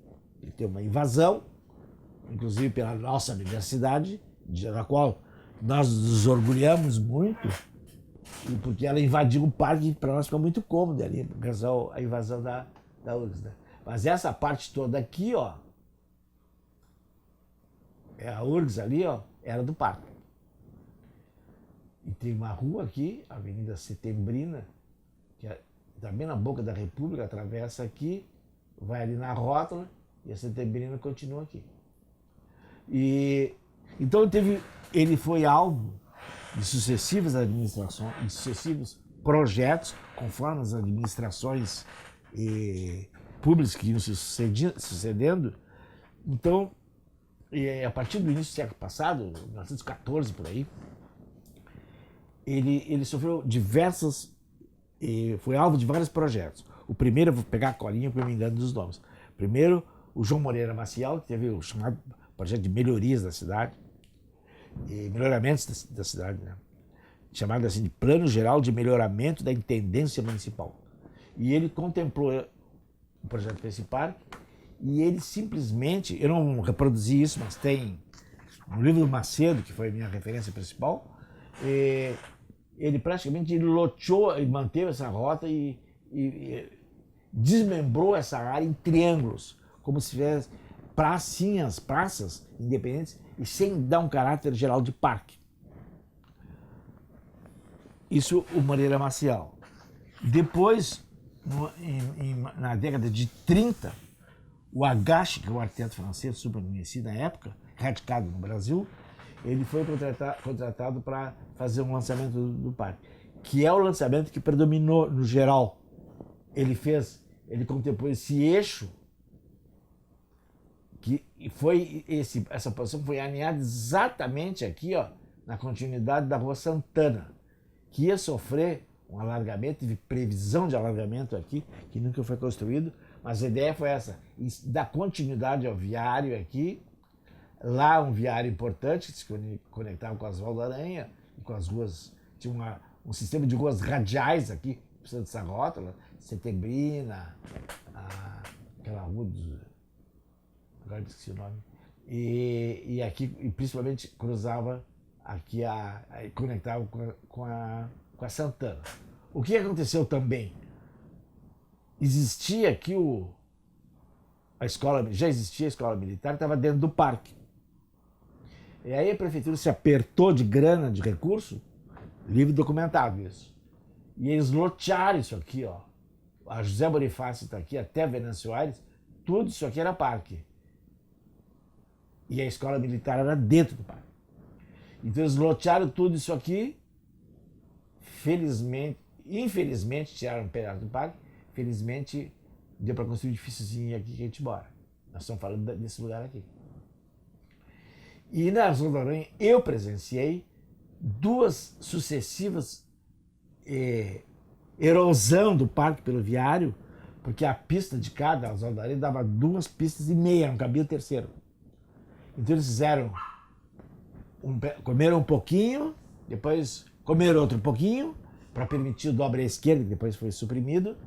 Ele tem uma invasão, inclusive pela nossa universidade, da qual nós nos orgulhamos muito, porque ela invadiu o parque, para nós fica muito cômodo ali, por causa da invasão da URGS. Né? Mas essa parte toda aqui, ó, a URGS ali, ó, era do parque. E tem uma rua aqui, a Avenida Setembrina, que está bem na boca da República, atravessa aqui, vai ali na rótula, e a Setembrina continua aqui. Então ele foi alvo de sucessivas administrações, de sucessivos projetos, conforme as administrações públicas que iam se sucedendo. Então, a partir do início do século passado, 1914 por aí, ele sofreu foi alvo de vários projetos. O primeiro, eu vou pegar a colinha para eu me engano dos nomes. Primeiro, o João Moreira Maciel, que teve o chamado projeto de melhorias da cidade, e melhoramentos da cidade, né? Chamado assim de Plano Geral de Melhoramento da Intendência Municipal. E ele contemplou o projeto desse parque e ele simplesmente, eu não reproduzi isso, mas tem no livro do Macedo, que foi a minha referência principal, ele praticamente loteou e manteve essa rota e desmembrou essa área em triângulos, como se tivesse praças independentes e sem dar um caráter geral de parque. Isso o Moreira Maciel. Depois, na década de 30, o Agache, que é um arquiteto francês super conhecido na época, radicado no Brasil, ele foi contratado para fazer um lançamento do parque, que é o lançamento que predominou no geral. Ele contemplou esse eixo, que foi essa posição foi alinhada exatamente aqui, ó, na continuidade da Rua Santana, que ia sofrer um alargamento, teve previsão de alargamento aqui, que nunca foi construído, mas a ideia foi essa, dar continuidade ao viário aqui, lá um viário importante, que se conectava com as Oswaldo Aranha e com as ruas, tinha um sistema de ruas radiais aqui, precisando dessa rótula, Setembrina, aquela rua dos... agora esqueci o nome, e aqui, e principalmente cruzava aqui, conectava com a Santana. O que aconteceu também? Existia aqui a escola, já existia a escola militar, estava dentro do parque. E aí a prefeitura se apertou de grana, de recurso, livre documentado isso. E eles lotearam isso aqui, ó. A José Bonifácio está aqui, até Venâncio Aires, tudo isso aqui era parque. E a escola militar era dentro do parque. Então eles lotearam tudo isso aqui, infelizmente tiraram um pedaço do parque, felizmente deu para construir um edifíciozinho aqui que a gente mora. Nós estamos falando desse lugar aqui. E na Oswaldo Aranha eu presenciei duas sucessivas erosão do parque pelo viário, porque a pista de cada Oswaldo Aranha dava 2,5 pistas, não cabia o terceiro. Então eles fizeram, comeram um pouquinho, depois comeram outro pouquinho, para permitir o dobre à esquerda, que depois foi suprimido,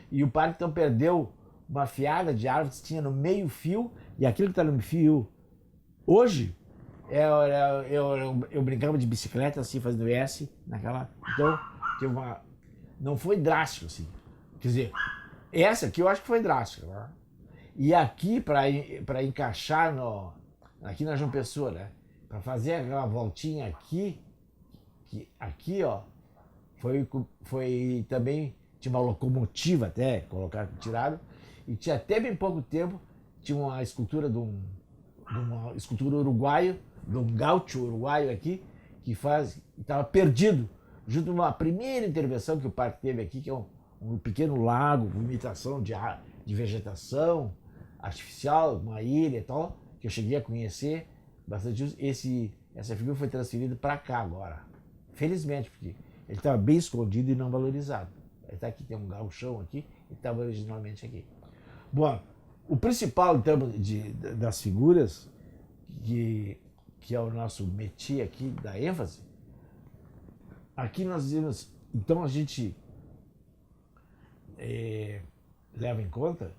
e o parque então perdeu uma fiada de árvores que tinha no meio fio, e aquilo que está no fio hoje, eu brincava de bicicleta assim, fazendo S, naquela, então teve não foi drástico assim, quer dizer, essa aqui eu acho que foi drástica, né? E aqui para encaixar aqui na João Pessoa, né, para fazer aquela voltinha aqui, ó, foi também, tinha uma locomotiva até, tiraram, e tinha até bem pouco tempo, tinha uma escultura uma escultura uruguaia, de um gaúcho uruguaio aqui, que estava perdido, junto com uma primeira intervenção que o parque teve aqui, que é um pequeno lago, com imitação de vegetação artificial, uma ilha e tal, que eu cheguei a conhecer bastante. Essa figura foi transferida para cá agora, felizmente, porque ele estava bem escondido e não valorizado. Ele está aqui, tem um gauchão aqui, ele estava originalmente aqui. Bom, o principal, então, das figuras, que é o nosso métier aqui, da ênfase, aqui nós dizemos, então a gente leva em conta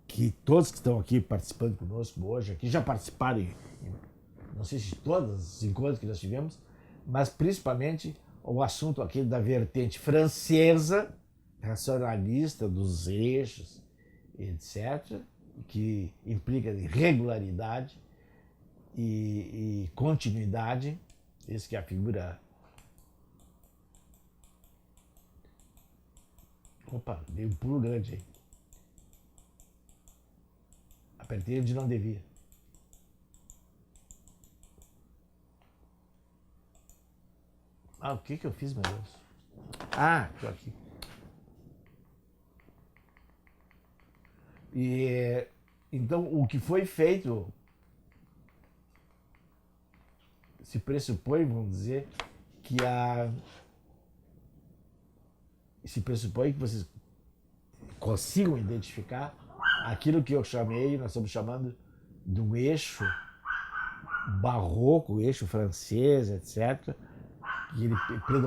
que todos que estão aqui participando conosco hoje, aqui já participaram, não sei se todos os encontros que nós tivemos, mas principalmente o assunto aqui da vertente francesa, racionalista, dos eixos, etc., que implica regularidade e continuidade, esse que é a figura... Opa, dei um pulo grande aí. Apertei onde não devia. O que eu fiz, meu Deus? Tô aqui. Então, o que foi feito se pressupõe, vamos dizer, se pressupõe que vocês consigam identificar aquilo que eu chamei, nós estamos chamando de um eixo barroco, eixo francês, etc.,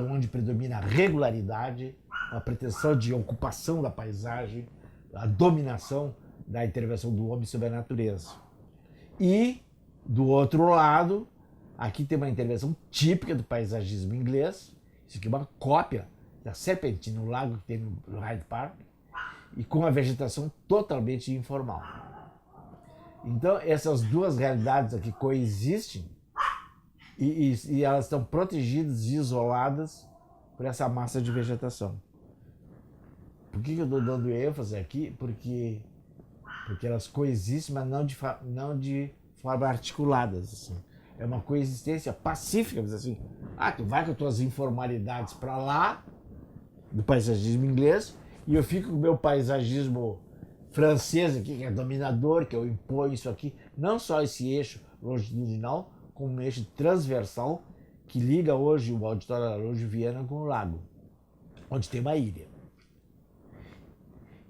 onde predomina a regularidade, a pretensão de ocupação da paisagem, a dominação da intervenção do homem sobre a natureza. E, do outro lado, aqui tem uma intervenção típica do paisagismo inglês, isso aqui é uma cópia da Serpentina, no lago que tem no Hyde Park, e com a vegetação totalmente informal. Então, essas duas realidades aqui coexistem e elas estão protegidas e isoladas por essa massa de vegetação. Por que eu estou dando ênfase aqui? Porque elas coexistem, mas não de forma articuladas. Assim. é uma coexistência pacífica, mas assim, tu vai com as tuas informalidades para lá, do paisagismo inglês, e eu fico com o meu paisagismo francês aqui, que é dominador, que eu imponho isso aqui, não só esse eixo longitudinal, como um eixo transversal, que liga hoje o Auditório Araújo Viana com o lago, onde tem uma ilha.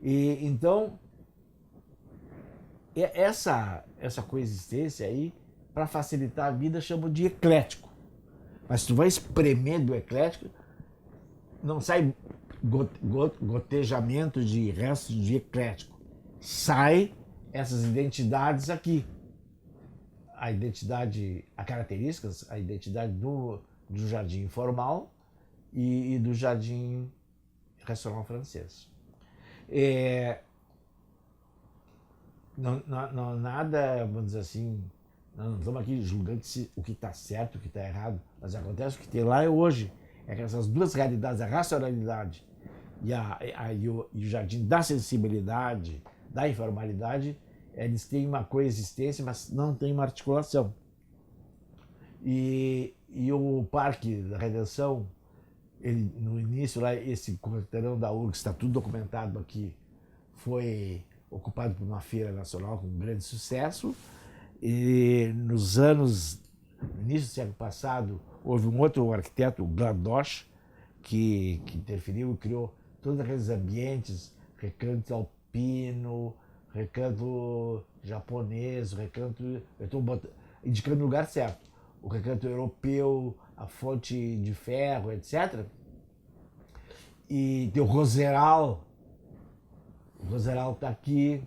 E então, essa coexistência aí, para facilitar a vida, chamam de eclético. Mas se tu vai espremer do eclético, não sai gotejamento de restos de eclético. Sai essas identidades aqui. A características, a identidade do jardim informal e do jardim restaurant francês. Não, nada, vamos dizer assim, não estamos aqui julgando o que está certo, o que está errado, mas acontece o que tem lá hoje. É que essas duas realidades, a racionalidade e o jardim da sensibilidade, da informalidade, eles têm uma coexistência, mas não tem uma articulação. E o Parque da Redenção, ele, no início, lá, esse quarteirão da URGS, está tudo documentado aqui, foi ocupado por uma feira nacional com grande sucesso. E no início do século passado, houve um outro arquiteto, o Gladoche, que interferiu e criou todos aqueles ambientes, recanto alpino, recanto japonês, recanto... Eu estou indicando o lugar certo. O recanto europeu, a fonte de ferro, etc. E tem o Roseral. O Roseral está aqui,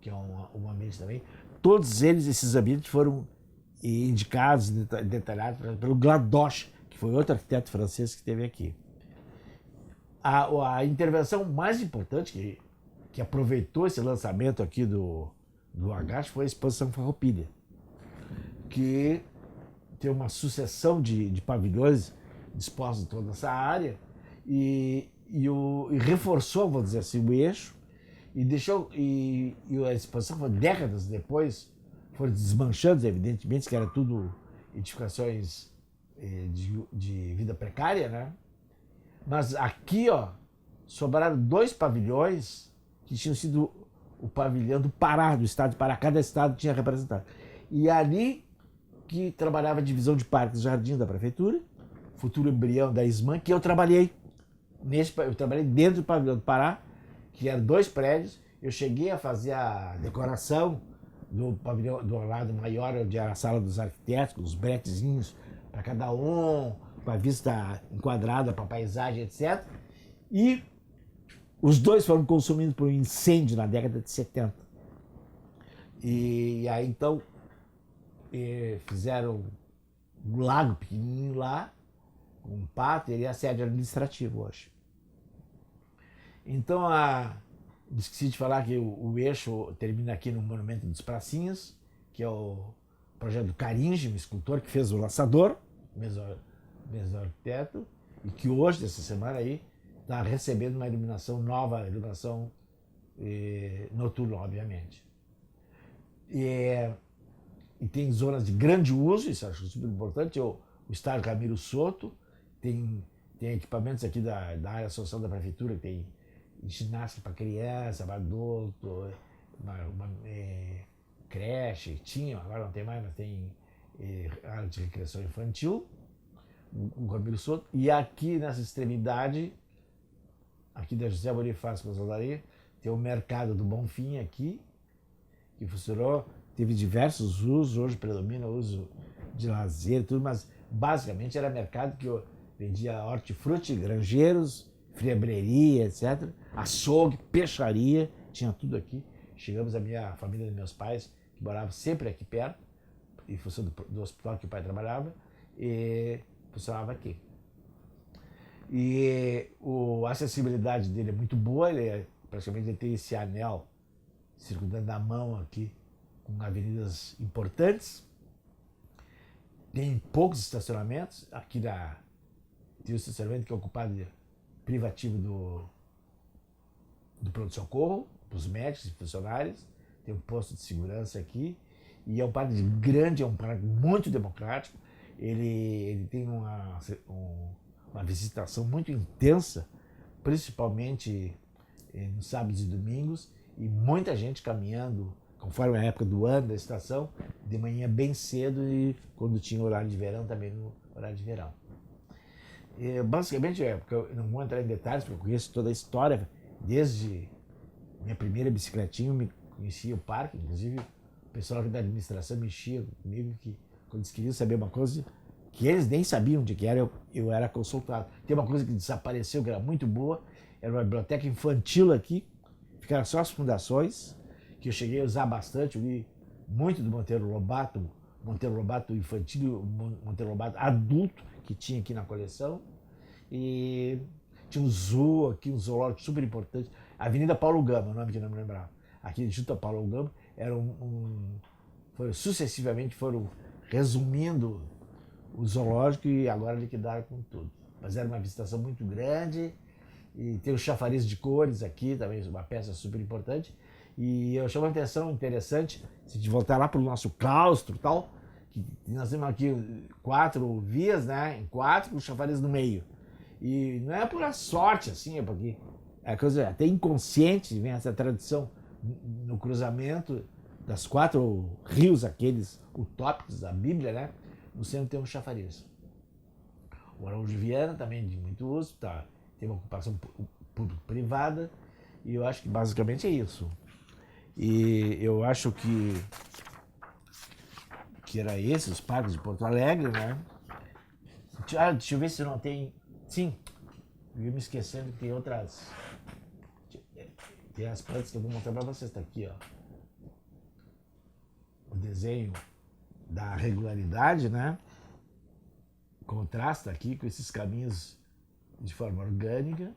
que é um ambiente também. Todos esses ambientes foram indicados, detalhados pelo Gladoche, que foi outro arquiteto francês que esteve aqui. A intervenção mais importante que aproveitou esse lançamento aqui do Agache foi a exposição Farroupilha, que tem uma sucessão de pavilhões dispostos em toda essa área e reforçou, vamos dizer assim, o eixo e a exposição foi décadas depois, foram desmanchando, evidentemente, que era tudo edificações de vida precária, né? Mas aqui, sobraram 2 pavilhões que tinham sido o pavilhão do Pará, do estado de Pará. Cada estado tinha representado. E ali que trabalhava a divisão de parques e jardim da prefeitura, futuro embrião da SMAN, que eu trabalhei. Eu trabalhei dentro do pavilhão do Pará, que eram 2 prédios. Eu cheguei a fazer a decoração do pavilhão do lado maior, onde era a sala dos arquitetos, os bretezinhos para cada um, com a vista enquadrada para a paisagem, etc. E os 2 foram consumidos por um incêndio na década de 70. E aí, então, fizeram um lago pequenininho lá, com um pátio, e a sede administrativa hoje. Então, esqueci de falar que o eixo termina aqui no Monumento dos Pracinhas, que é o projeto do Caringe, um escultor que fez o Laçador, mesmo arquiteto, e que hoje, dessa semana aí, está recebendo uma iluminação nova, iluminação noturna, obviamente. E tem zonas de grande uso, isso eu acho super importante. O estádio Ramiro Soto tem equipamentos aqui da área social da prefeitura, que tem ginástica para criança, para adulto, uma creche, agora não tem mais, mas tem área de recreação infantil, o Ramiro Soto. E aqui nessa extremidade, aqui da José Bonifácio Consoldaria, tem o Mercado do Bonfim aqui, que funcionou, teve diversos usos, hoje predomina o uso de lazer e tudo, mas basicamente era mercado que vendia hortifruti, granjeiros, friabreria, etc. Açougue, peixaria, tinha tudo aqui. Chegamos a minha família dos meus pais, que morava sempre aqui perto, em função do hospital que o pai trabalhava, e funcionava aqui. E a acessibilidade dele é muito boa, praticamente ele tem esse anel circundando a mão aqui, com avenidas importantes. Tem poucos estacionamentos. Aqui tem o estacionamento que é ocupado privativo do pronto-socorro, para os médicos e funcionários. Tem um posto de segurança aqui. E é um parque grande, é um parque muito democrático. Ele tem uma visitação muito intensa, principalmente nos sábados e domingos, e muita gente caminhando, conforme a época do ano, da estação, de manhã bem cedo e quando tinha horário de verão, também no horário de verão. Basicamente, porque eu não vou entrar em detalhes, porque eu conheço toda a história, desde minha primeira bicicletinha, eu me conhecia o parque, inclusive o pessoal da administração mexia comigo, que quando eles queriam saber uma coisa que eles nem sabiam de que era, eu era consultado. Tem uma coisa que desapareceu, que era muito boa, era uma biblioteca infantil aqui, ficaram só as fundações, que eu cheguei a usar bastante, eu li muito do Monteiro Lobato infantil e o Monteiro Lobato adulto, que tinha aqui na coleção. E tinha um zoo aqui, um zoológico super importante. Avenida Paulo Gama, o nome que eu não me lembrava. Aqui junto a Paulo Gama, era sucessivamente foram resumindo o zoológico e agora liquidaram com tudo. Mas era uma visitação muito grande e tem o chafariz de cores aqui, também uma peça super importante. E eu chamo a atenção interessante, se a gente voltar lá para o nosso claustro e tal, que nós temos aqui 4 vias, né? Em 4, com o chafariz no meio. E não é por sorte, assim, é porque é coisa até inconsciente, vem essa tradição no cruzamento das 4 rios, aqueles utópicos da Bíblia, né? No centro tem um chafariz. O Araújo Viana também de muito uso, tá? Tem uma ocupação público-privada, e eu acho que basicamente é isso. E eu acho que era esses os parques de Porto Alegre, né? Deixa eu ver se não tem. Sim, eu ia me esquecendo que tem outras. Tem as plantas que eu vou mostrar para vocês. Está aqui, ó. O desenho da regularidade, né? Contrasta aqui com esses caminhos de forma orgânica.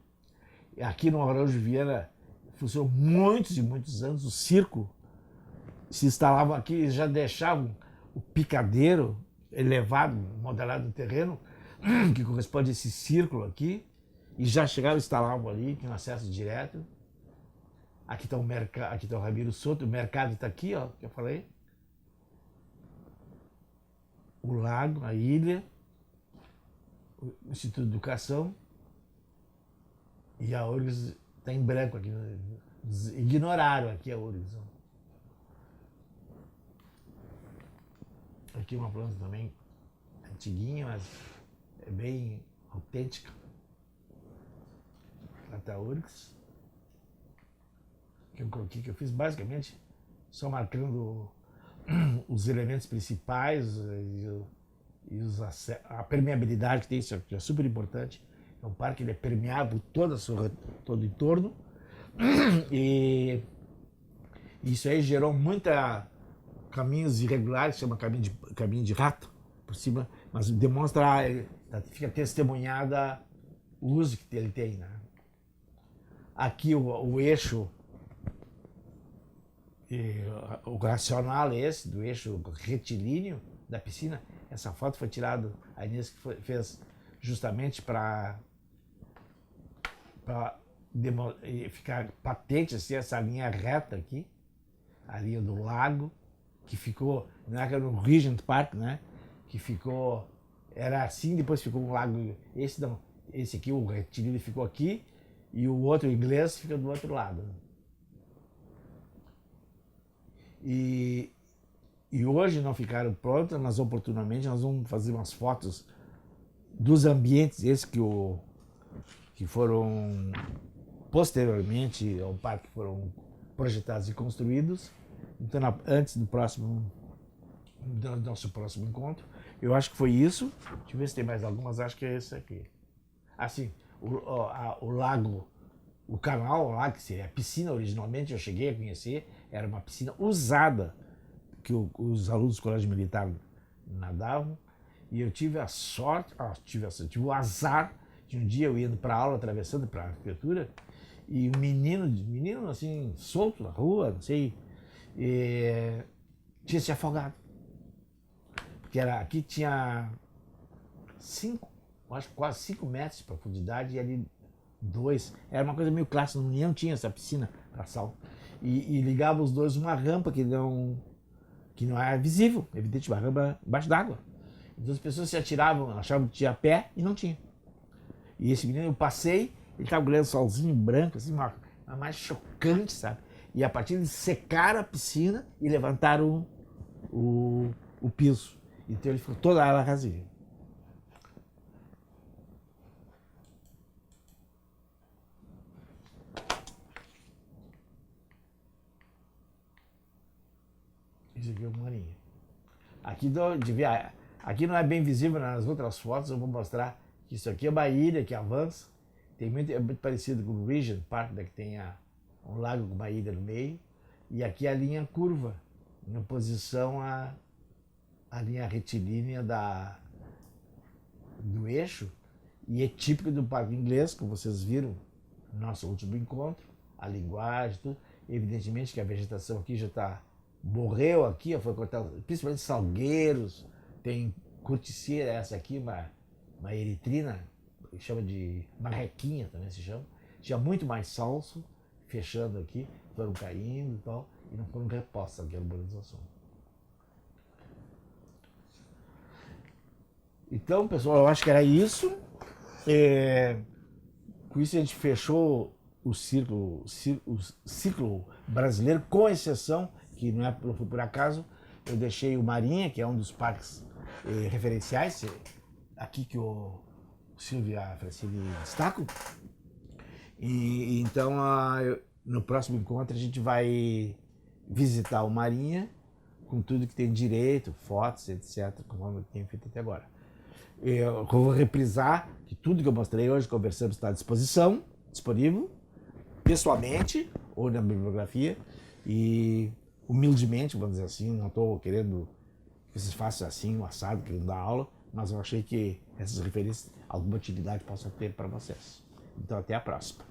E aqui no Araújo Viana funcionou muitos e muitos anos. O circo se instalavam aqui e já deixavam o picadeiro elevado, modelado no terreno, que corresponde a esse círculo aqui, e já chegaram e instalavam ali, tinha um acesso direto. Aqui está o mercado, aqui está o Ramiro Soto, o mercado está aqui, ó, que eu falei. O lago, a ilha, o Instituto de Educação, e a URGS está em branco aqui. Ignoraram aqui a URGS. Aqui uma planta também antiguinha, mas é bem autêntica. Planta URGS. Que eu coloquei, que eu fiz basicamente só marcando os elementos principais e a permeabilidade que tem, isso aqui é super importante. É um parque, ele é permeável todo o entorno. E isso aí gerou muita caminhos irregulares, chama caminho de rato por cima, mas demonstra, fica testemunhada o uso que ele tem, né? Aqui o eixo, o racional é esse, do eixo retilíneo da piscina. Essa foto foi tirada, a Inês que fez justamente para ficar patente assim, essa linha reta aqui, a linha do lago, que ficou, não era no Regent Park, né? Que ficou, era assim, depois ficou um lago, esse aqui, o retilíneo ficou aqui, e o outro inglês fica do outro lado. E hoje não ficaram prontas, mas oportunamente nós vamos fazer umas fotos dos ambientes, esses que foram posteriormente ao parque, foram projetados e construídos. Então, antes do nosso próximo encontro, eu acho que foi isso. Deixa eu ver se tem mais algumas, acho que é esse aqui. Assim, o lago, o canal lá, que seria a piscina originalmente, eu cheguei a conhecer, era uma piscina usada, que os alunos do colégio militar nadavam, e eu tive a sorte, tive o azar de um dia eu indo para aula, atravessando para a arquitetura, e um menino assim, solto na rua, não sei, tinha se afogado. Porque aqui tinha acho que quase 5 metros de profundidade e ali 2. Era uma coisa meio clássica, não tinha essa piscina para salto. E ligava os dois uma rampa que que não é visível, evidente, uma rampa embaixo d'água. Então as pessoas se atiravam, achavam que tinha pé e não tinha. E esse menino, eu passei, ele estava com o lençolzinho branco, assim, uma mais chocante, sabe? E a partir de secaram a piscina e levantaram o piso. Então ele ficou toda ela rasinha. Isso aqui é uma marinha. Aqui não é bem visível nas outras fotos, eu vou mostrar que isso aqui é uma ilha que avança. É muito parecido com o Regent Park, que tem um lago com uma ilha no meio. E aqui a linha curva, em oposição à linha retilínea do eixo. E é típico do parque inglês, como vocês viram no nosso último encontro, a linguagem, tudo. Evidentemente que a vegetação aqui já morreu aqui, foi cortada, principalmente salgueiros, tem corticeira, essa aqui, uma eritrina, que chama de marrequinha também se chama. Tinha muito mais salso, fechando aqui, foram caindo e tal, e não foram repostas aqui a urbanização. Então, pessoal, eu acho que era isso. Com isso a gente fechou o ciclo brasileiro, com exceção, que não foi por acaso, eu deixei o Marinha, que é um dos parques referenciais, aqui que o Silvio e a Francine destacam. E então, no próximo encontro, a gente vai visitar o Marinha, com tudo que tem direito, fotos, etc., como eu tenho feito até agora. Eu vou reprisar que tudo que eu mostrei hoje, conversamos, está à disposição, disponível, pessoalmente ou na bibliografia, e humildemente, vamos dizer assim, não estou querendo que vocês façam assim, um assado, querendo dar aula, mas eu achei que essas referências, alguma utilidade possam ter para vocês. Então, até a próxima.